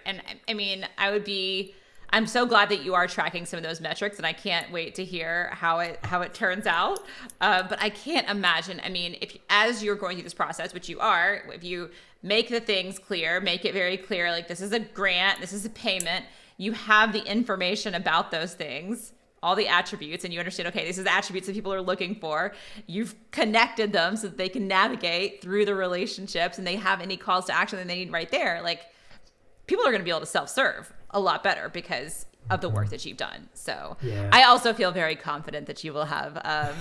And I mean, I'm so glad that you are tracking some of those metrics, and I can't wait to hear how it turns out. But I can't imagine, I mean, as you're going through this process, which you are, if you make the things clear, make it very clear, like this is a grant, this is a payment, you have the information about those things, all the attributes, and you understand, okay, these are the attributes that people are looking for. You've connected them so that they can navigate through the relationships, and they have any calls to action that they need right there. Like, people are going to be able to self-serve a lot better because of the work that you've done. So I also feel very confident that you will have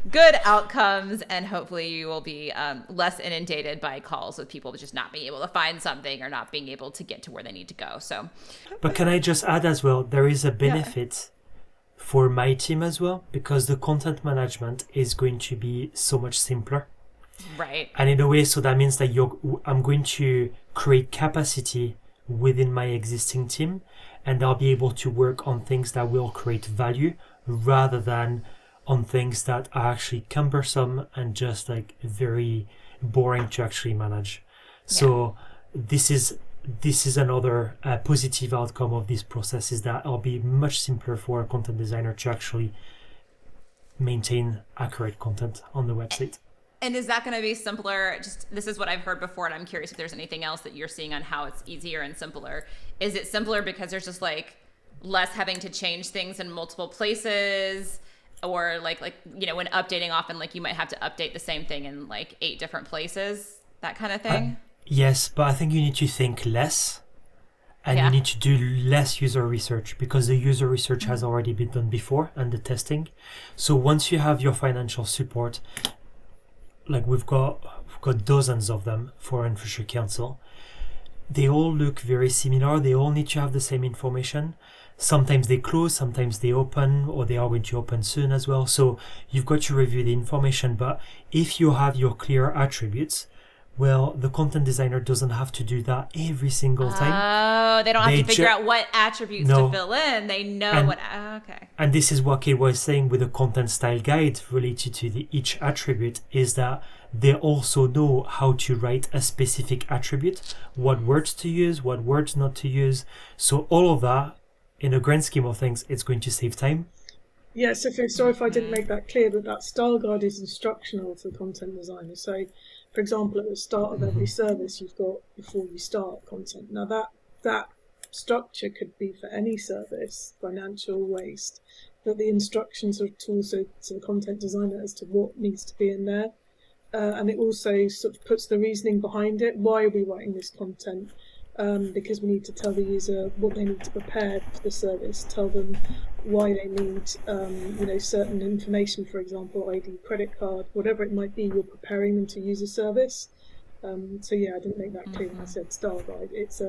good outcomes, and hopefully you will be less inundated by calls with people just not being able to find something or not being able to get to where they need to go. So, but can I just add as well, there is a benefit for my team as well, because the content management is going to be so much simpler. Right. And in a way, so that means that I'm going to create capacity within my existing team, and they'll be able to work on things that will create value rather than on things that are actually cumbersome and just like very boring to actually manage. So this is another positive outcome of this process, is that it'll be much simpler for a content designer to actually maintain accurate content on the website. And is that going to be simpler? This is what I've heard before, and I'm curious if there's anything else that you're seeing on how it's easier and simpler. Is it simpler because there's just like less having to change things in multiple places, or like when updating often, like you might have to update the same thing in like 8 different places, that kind of thing? Yes, but I think you need to think less, and you need to do less user research, because the user research has already been done before, and the testing. So once you have your financial support, like we've got dozens of them for Infrastructure Council, they all look very similar. They all need to have the same information. Sometimes they close, sometimes they open, or they are going to open soon as well. So you've got to review the information. But if you have your clear attributes, well, the content designer doesn't have to do that every single time. Oh, they don't have to figure out what attributes to fill in. They know okay. And this is what Kate was saying with the content style guide related to each attribute, is that they also know how to write a specific attribute, what words to use, what words not to use. So all of that, in a grand scheme of things, it's going to save time. Yes, sorry if I didn't make that clear, but that style guide is instructional for content designers. So, for example, at the start of every service, you've got before you start content. Now that structure could be for any service, financial, waste, but the instructions are also to the content designer as to what needs to be in there. And it also sort of puts the reasoning behind it. Why are we writing this content? Because we need to tell the user what they need to prepare for the service, tell them why they need certain information, for example, ID, credit card, whatever it might be, you're preparing them to use a service. I didn't make that clear when I said style guide. It's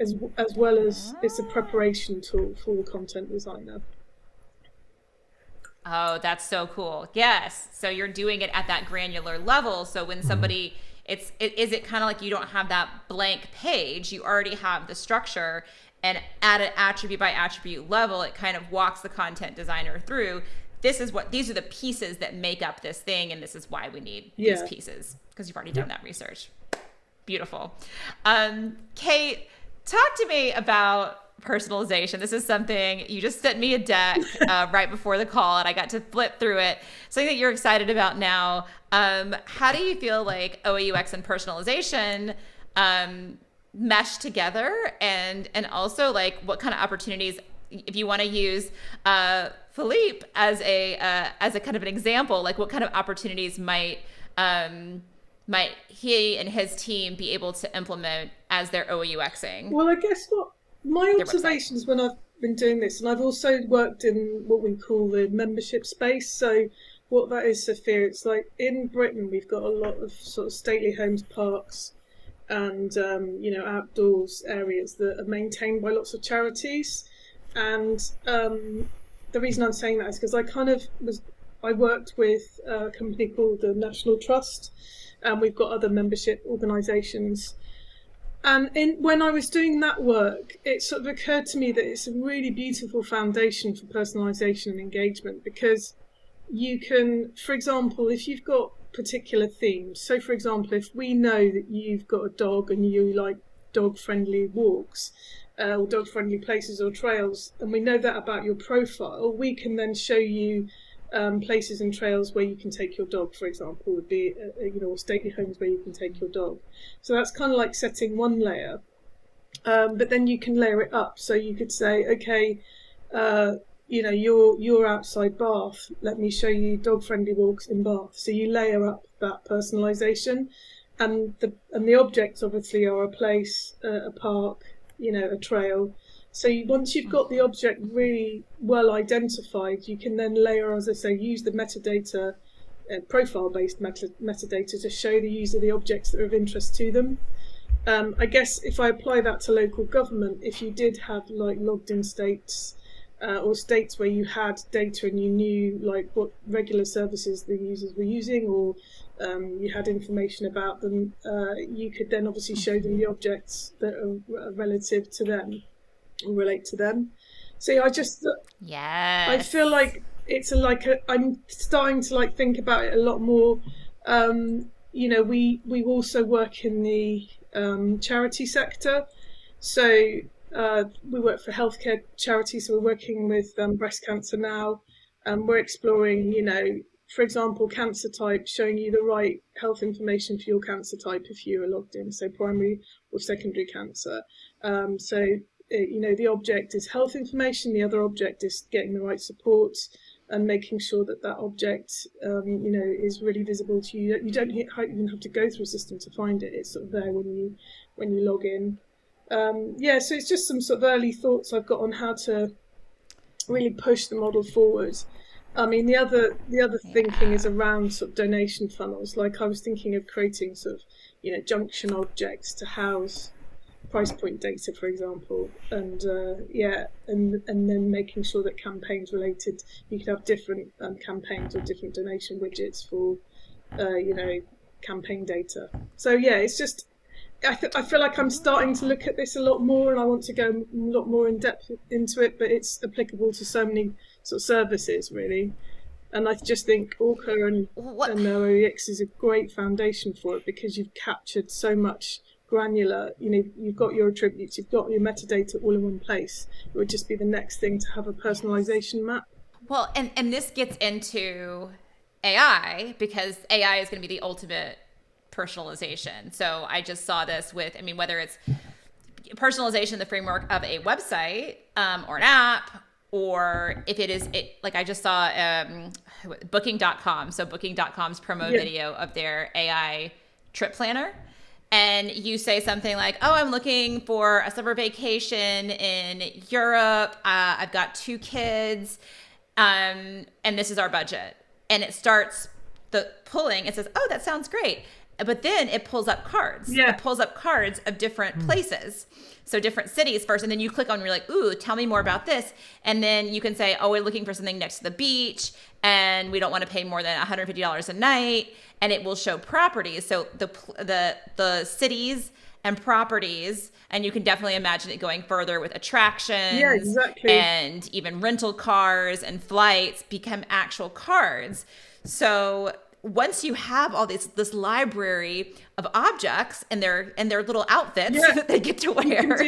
as well as it's a preparation tool for the content designer. Oh, that's so cool. Yes. So you're doing it at that granular level. So when somebody Is it kind of like you don't have that blank page? You already have the structure, and at an attribute by attribute level, it kind of walks the content designer through. These are the pieces that make up this thing, and this is why we need these pieces, because you've already done that research. Beautiful. Kate, talk to me about personalization. This is something you just sent me a deck right before the call, and I got to flip through it. Something that you're excited about now. How do you feel like OOUX and personalization mesh together, and also like what kind of opportunities, if you want to use Philippe as a kind of an example, like what kind of opportunities might he and his team be able to implement as they're OOUXing? Well, I guess what my observations when I've been doing this, and I've also worked in what we call the membership space. So what that is, Sophia, it's like in Britain we've got a lot of sort of stately homes, parks, and outdoors areas that are maintained by lots of charities. And the reason I'm saying that is because I worked with a company called the National Trust, and we've got other membership organisations. And when I was doing that work, it sort of occurred to me that it's a really beautiful foundation for personalisation and engagement, because you can, for example, if you've got particular themes, so for example, if we know that you've got a dog and you like dog-friendly walks, or dog-friendly places or trails, and we know that about your profile, we can then show you places and trails where you can take your dog, for example, would be stately homes where you can take your dog. So that's kind of like setting one layer, but then you can layer it up. So you could say, okay, you're outside Bath, let me show you dog-friendly walks in Bath. So you layer up that personalisation, and the objects obviously are a place, a park, a trail. So once you've got the object really well identified, you can then layer, as I say, use the metadata, profile-based metadata to show the user the objects that are of interest to them. I guess if I apply that to local government, if you did have like logged in states or states where you had data and you knew like what regular services the users were using, or you had information about them, you could then obviously show them the objects that are relative to them, relate to them. So I feel like it's I'm starting to like think about it a lot more. We also work in the charity sector, so we work for healthcare charities. So we're working with breast cancer now, and we're exploring, for example, cancer type, showing you the right health information for your cancer type if you are logged in, so primary or secondary cancer. The object is health information, the other object is getting the right support and making sure that object, is really visible to you. You don't even have to go through a system to find it. It's sort of there when you log in. So it's just some sort of early thoughts I've got on how to really push the model forward. I mean, the other thinking is around sort of donation funnels. Like I was thinking of creating sort of, junction objects to house price point data, for example, and then making sure that campaigns related, you could have different campaigns or different donation widgets for, campaign data. So it's just, I feel like I'm starting to look at this a lot more, and I want to go a lot more in depth into it, but it's applicable to so many sort of services, really. And I just think Orca and OOUX is a great foundation for it, because you've captured so much granular, you've got your attributes, you've got your metadata all in one place. It would just be the next thing to have a personalization map. Well, and this gets into AI, because AI is going to be the ultimate personalization. So I just saw this with, whether it's personalization in the framework of a website or an app, or if it is, like I just saw booking.com. So booking.com's promo video of their AI trip planner. And you say something like, oh, I'm looking for a summer vacation in Europe. I've got 2 kids, and this is our budget. And it starts the pulling. It says, oh, that sounds great. but then it pulls up cards. Yeah. It pulls up cards of different places. So different cities first, and then you click on, you're like, ooh, tell me more about this. And then you can say, oh, we're looking for something next to the beach, and we don't want to pay more than $150 a night. And it will show properties. So the cities and properties, and you can definitely imagine it going further with attractions, Yeah, exactly. and even rental cars and flights become actual cards. So once you have all this library of objects and their little outfits that they get to wear,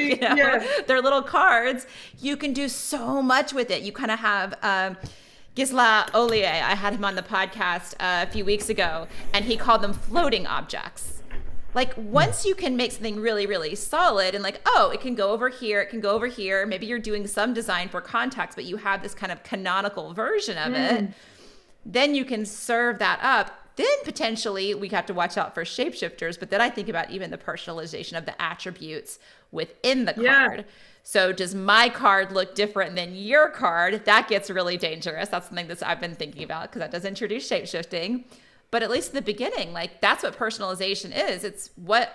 their little cards, you can do so much with it. You kind of have Gisela Ollier, I had him on the podcast a few weeks ago, and he called them floating objects. Like once you can make something really, really solid and like, oh, it can go over here, it can go over here. Maybe you're doing some design for context, but you have this kind of canonical version of it. Then you can serve that up. Then potentially we have to watch out for shapeshifters, but then I think about even the personalization of the attributes within the card. So does my card look different than your card? That gets really dangerous. That's something that I've been thinking about because that does introduce shapeshifting. But at least in the beginning, like that's what personalization is. It's what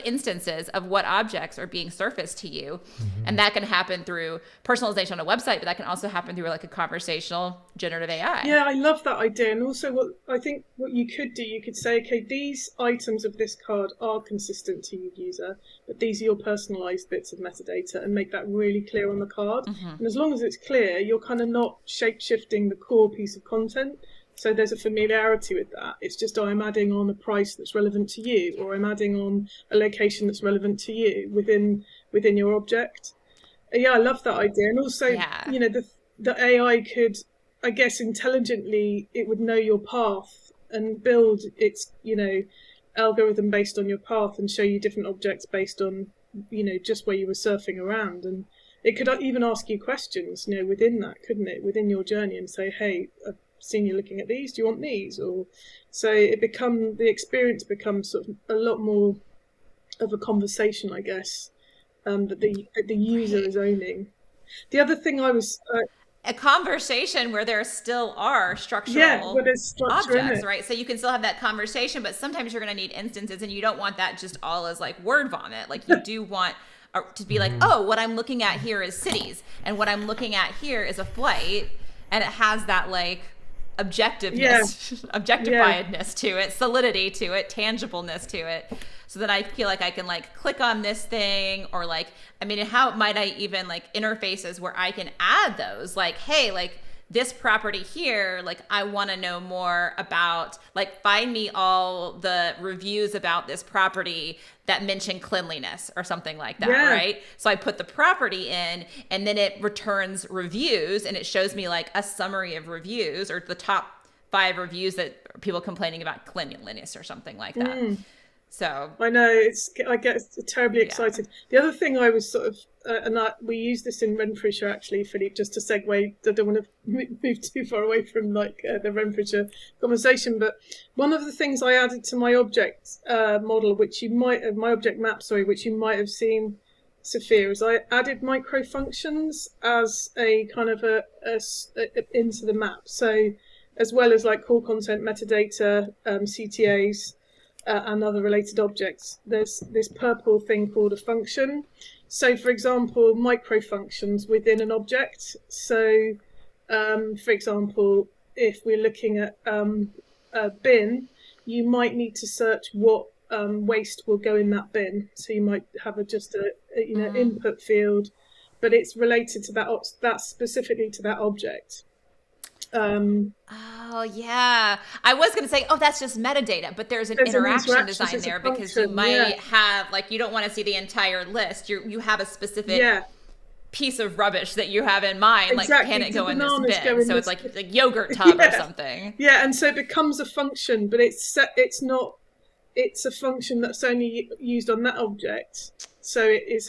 instances of what objects are being surfaced to you. And that can happen through personalization on a website, but that can also happen through like a conversational generative AI. Yeah, I love that idea. And also what you could do, you could say, okay, these items of this card are consistent to you, user, but these are your personalized bits of metadata, and make that really clear on the card. And as long as it's clear, you're kind of not shape-shifting the core piece of content. So there's a familiarity with that. It's just, I'm adding on a price that's relevant to you, or I'm adding on a location that's relevant to you within your object. Yeah, I love that idea. And also, the AI could, I guess, intelligently, it would know your path and build its, algorithm based on your path and show you different objects based on, just where you were surfing around. And it could even ask you questions, within that, couldn't it? Within your journey, and say, hey, seen you looking at these, do you want these? Or so the experience becomes sort of a lot more of a conversation, I guess, that the user is owning. The other thing I was a conversation where there still are structural objects, right? So you can still have that conversation, but sometimes you're going to need instances, and you don't want that just all as like word vomit. Like you do want to be like, oh, what I'm looking at here is cities, and what I'm looking at here is a flight, and it has that like objectifiedness to it, solidity to it, tangibleness to it. So that I feel like I can like click on this thing, or like, I mean, how might I even like interfaces where I can add those, like, hey, like this property here, like I want to know more about, like find me all the reviews about this property that mention cleanliness or something like that, right? So I put the property in, and then it returns reviews, and it shows me like a summary of reviews, or the top 5 reviews that people complaining about cleanliness or something like that. So I know I get terribly excited. The other thing I was sort of, we use this in Renfrewshire actually, Philippe, just to segue. I don't want to move too far away from like the Renfrewshire conversation, but one of the things I added to my object model, my object map, which you might have seen, Sophia, is I added micro functions as a kind of a into the map. So as well as like core content, metadata, CTAs. And other related objects, there's this purple thing called a function. So for example, micro functions within an object. So for example, if we're looking at a bin, you might need to search what waste will go in that bin. So you might have just a input field, but it's related to that specifically to that object. Oh yeah, I was going to say, that's just metadata, but there's an interaction design there, because you might have, like, you don't want to see the entire list. You have a specific piece of rubbish that you have in mind, like, can it go in this bin? So it's like yogurt tub or something. Yeah, and so it becomes a function, but it's a function that's only used on that object. So it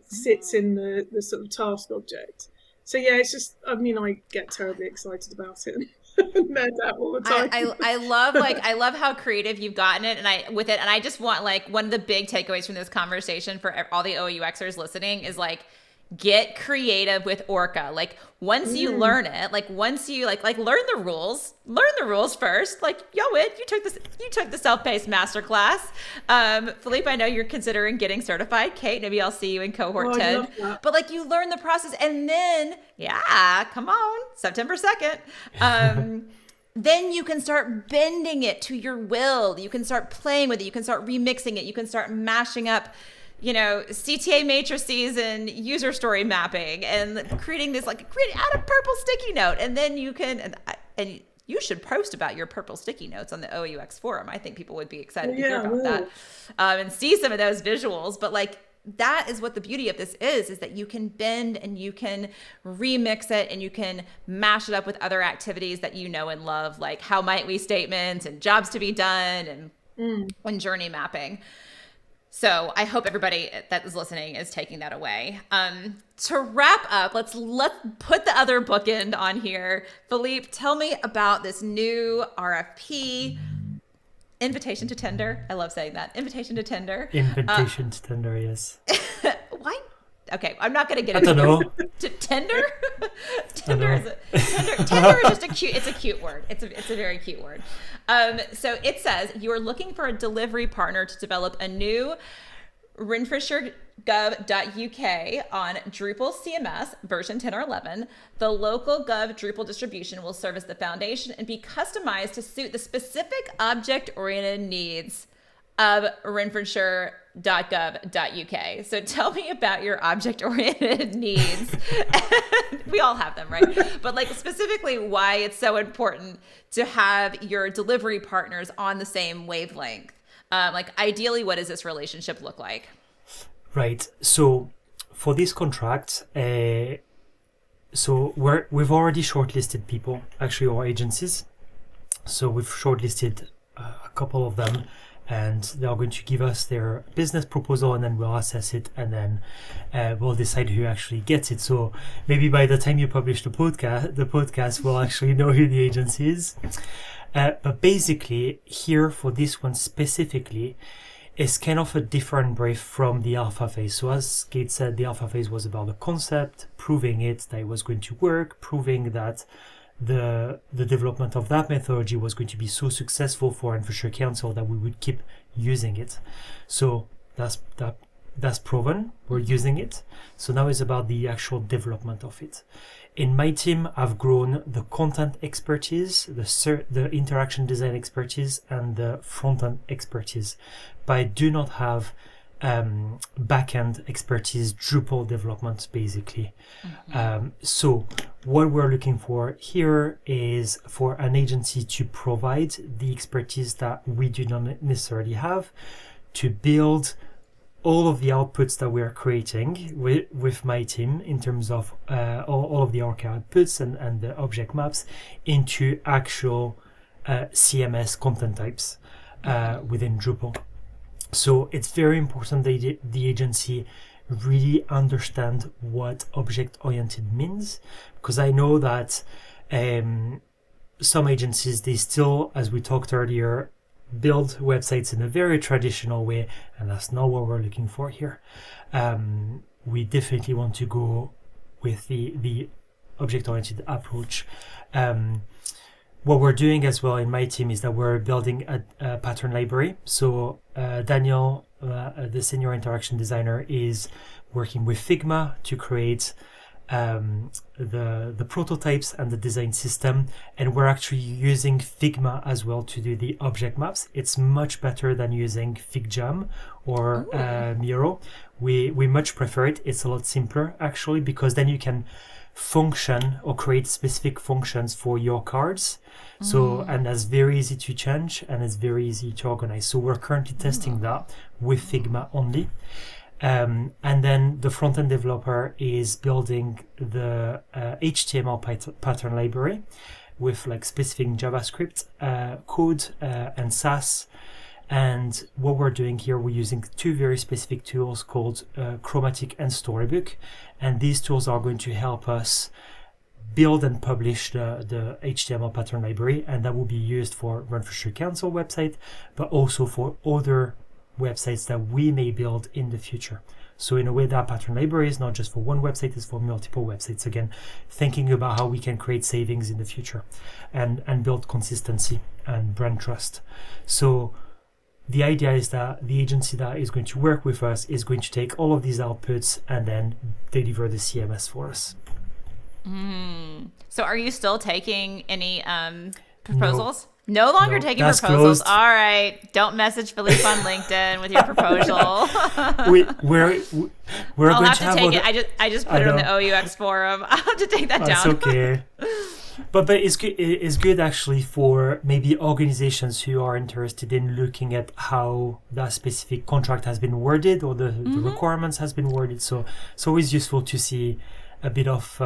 sits in the sort of task object. So yeah, it's just, I mean, I get terribly excited about it. Nerd out all the time. I love how creative you've gotten it, and I just want, like, one of the big takeaways from this conversation for all the OUXers listening is, like, get creative with Orca. Like once you learn it, like once you like learn the rules first. Like Yoit, you took the self-paced masterclass. Philippe, I know you're considering getting certified. Kate, maybe I'll see you in cohort 10. But like you learn the process, and then come on, September 2nd. Then you can start bending it to your will. You can start playing with it. You can start remixing it. You can start mashing up, CTA matrices and user story mapping and creating add a purple sticky note. And then you can, and you should post about your purple sticky notes on the OOUX forum. I think people would be excited to hear about that and see some of those visuals. But like, that is what the beauty of this is that you can bend and you can remix it and you can mash it up with other activities that you know and love, like how might we statements and jobs to be done and journey mapping. So I hope everybody that is listening is taking that away. To wrap up, let's put the other bookend on here. Philippe, tell me about this new RFP. Invitation to tender. I love saying that. Invitation to tender. Invitation to tender, yes. Why? Okay, I'm not going to get into I don't know. To tender? Tender is just it's a cute word. It's a very cute word. So it says you are looking for a delivery partner to develop a new Renfrewshire.gov.uk on Drupal CMS version 10 or 11. The local Gov Drupal distribution will serve as the foundation and be customized to suit the specific object-oriented needs of Renfrewshire.gov.uk. So tell me about your object-oriented needs. We all have them, right? But like specifically why it's so important to have your delivery partners on the same wavelength. Like ideally, what does this relationship look like? Right. So for this contract, we've already shortlisted people, actually our agencies. So we've shortlisted a couple of them, and they are going to give us their business proposal, and then we'll assess it, and then we'll decide who actually gets it. So maybe by the time you publish the podcast we'll actually know who the agency is. But basically, here for this one specifically, it's kind of a different brief from the alpha phase. So as Kate said, the alpha phase was about the concept, proving that it was going to work, proving that the development of that methodology was going to be so successful for Renfrewshire Council that we would keep using it. So that's proven. We're using it. So now it's about the actual development of it. In my team, I've grown the content expertise, the interaction design expertise, and the front-end expertise. But I do not have back-end expertise, Drupal development, basically. So what we're looking for here is for an agency to provide the expertise that we do not necessarily have, to build all of the outputs that we are creating with my team in terms of all of the Orca outputs and the object maps into actual CMS content types within Drupal. So it's very important that the agency really understand what object-oriented means, because I know that some agencies, they still, as we talked earlier, build websites in a very traditional way, and that's not what we're looking for here. We definitely want to go with the object-oriented approach. What we're doing as well in my team is that we're building a pattern library. So Daniel, the senior interaction designer, is working with Figma to create the prototypes and the design system, and we're actually using Figma as well to do the object maps. It's much better than using FigJam or Miro. We much prefer it. It's a lot simpler actually, because then you can function or create specific functions for your cards. So and that's very easy to change, and it's very easy to organize. So we're currently testing that with Figma only. And then the front-end developer is building the HTML pattern library with like specific JavaScript code and Sass. And what we're doing here, we're using two very specific tools called Chromatic and Storybook. And these tools are going to help us build and publish the HTML pattern library, and that will be used for Renfrewshire Council website, but also for other websites that we may build in the future. So in a way, that pattern library is not just for one website, it's for multiple websites. Again, thinking about how we can create savings in the future and build consistency and brand trust. So the idea is that the agency that is going to work with us is going to take all of these outputs and then deliver the CMS for us. So are you still taking any proposals? No longer taking that's proposals. closed. All right. Don't message Philippe on LinkedIn with your proposal. We're I'll going have to to have take other- it. I just put it on the OUX forum. I'll have to take that That's down. okay. But it's good. It's good actually for maybe organizations who are interested in looking at how that specific contract has been worded or the requirements has been worded. So it's always useful to see a bit of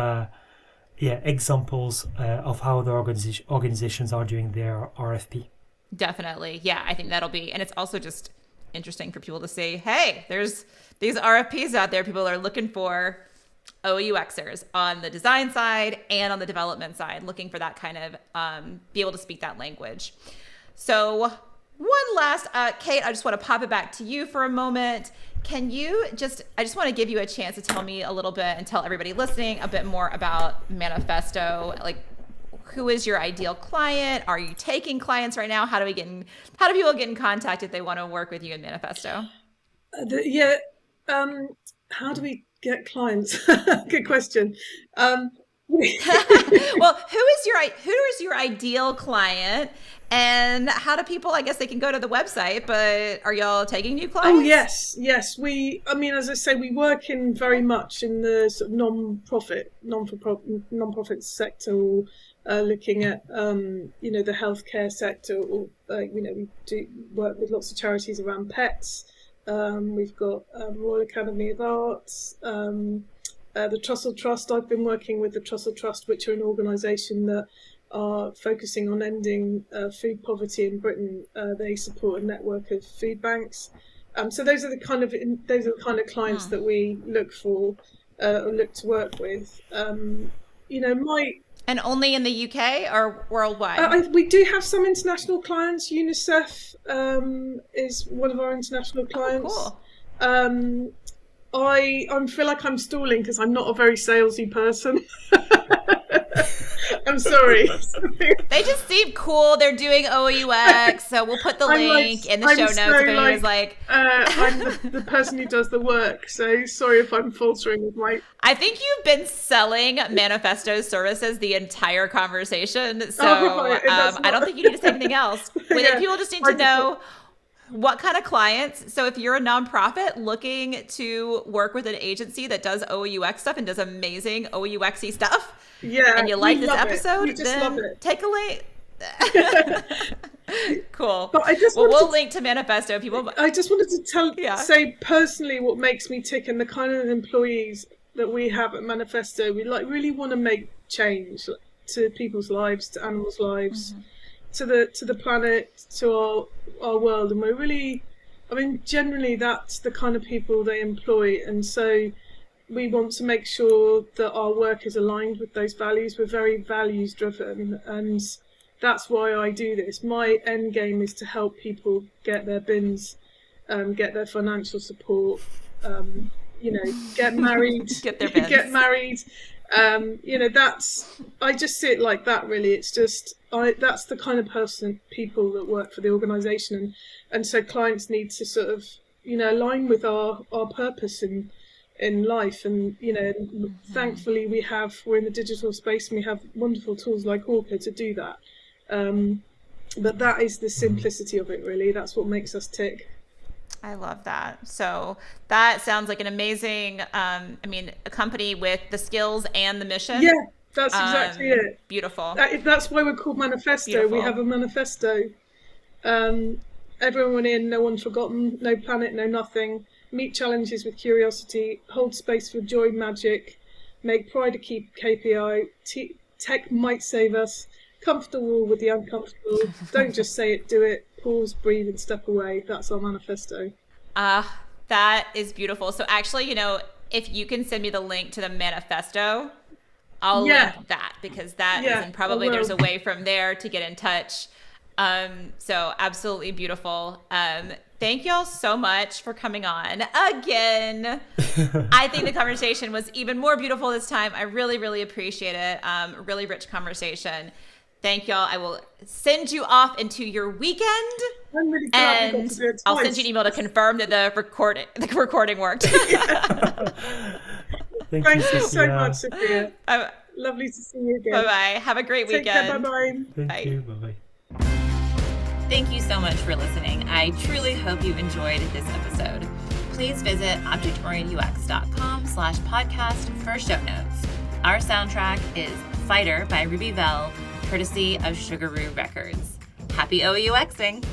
examples of how the organizations are doing their RFP. Definitely. Yeah, I think that'll be, and it's also just interesting for people to see, hey, there's these RFPs out there. People are looking for OUXers on the design side and on the development side, looking for that kind of, be able to speak that language. So one last, Kate, I just want to pop it back to you for a moment. I just want to give you a chance to tell me a little bit and tell everybody listening a bit more about Manifesto. Like, who is your ideal client? Are you taking clients right now? How do people get in contact if they want to work with you in Manifesto? How do we get clients? Good question. Well, who is your ideal client, and how do people? I guess they can go to the website, but are y'all taking new clients? Oh yes. As I say, we work in very much in the sort of non-profit sector, or looking at the healthcare sector, or we do work with lots of charities around pets. We've got Royal Academy of Arts, the Trussell Trust. I've been working with the Trussell Trust, which are an organisation that are focusing on ending food poverty in Britain. They support a network of food banks. So those are the kind of clients that we look for or look to work with. And only in the UK or worldwide? We do have some international clients. UNICEF is one of our international clients. Oh, cool. I feel like I'm stalling because I'm not a very salesy person. I'm sorry. They just seem cool. They're doing OUX, so we'll put the link in the show notes. If anyone's I'm the person who does the work, so sorry if I'm faltering with my... I think you've been selling Manifesto services the entire conversation, so I don't think you need to say anything else. People just need to know what kind of clients. So if you're a nonprofit looking to work with an agency that does OUX stuff and does amazing OUX-y stuff, and you like this episode, then take a link. Cool. But we'll link to Manifesto. I just wanted to say personally what makes me tick, and the kind of employees that we have at Manifesto. We really want to make change to people's lives, to animals' lives, to the planet, to our world, and we're really, generally that's the kind of people they employ, and so we want to make sure that our work is aligned with those values. We're very values driven, and that's why I do this. My end game is to help people get their bins, get their financial support, get married, get their bins. Get married. I just see it like that, really. It's just, that's the kind of people that work for the organisation, and so clients need to sort of, align with our purpose in life, and thankfully we're in the digital space, and we have wonderful tools like Orca to do that. But that is the simplicity of it, really. That's what makes us tick. I love that. So that sounds like an amazing, a company with the skills and the mission. Yeah, that's exactly it. Beautiful. That's why we're called Manifesto. Beautiful. We have a manifesto. Everyone in, no one forgotten, no planet, no nothing. Meet challenges with curiosity, hold space for joy, magic, make pride a key KPI. Tech might save us. Comfortable with the uncomfortable. Don't just say it, do it. Pause, breathe, and step away. That's our manifesto. That is beautiful. So actually, if you can send me the link to the manifesto, I'll link that, because that is, and probably there's a way from there to get in touch. So absolutely beautiful. Thank y'all so much for coming on again. I think the conversation was even more beautiful this time. I really, really appreciate it. Really rich conversation. Thank y'all. I will send you off into your weekend. I'm really glad we got to do it I'll twice. send you an email to confirm that the recording worked. Thank you so much, Sophia. Lovely to see you again. Bye-bye. Have a great weekend. Take care. Bye-bye. Thank you. Bye-bye. Thank you so much for listening. I truly hope you enjoyed this episode. Please visit objectorientedux.com/podcast for show notes. Our soundtrack is Fighter by Ruby Bell, courtesy of Sugaroo Records. Happy OUXing!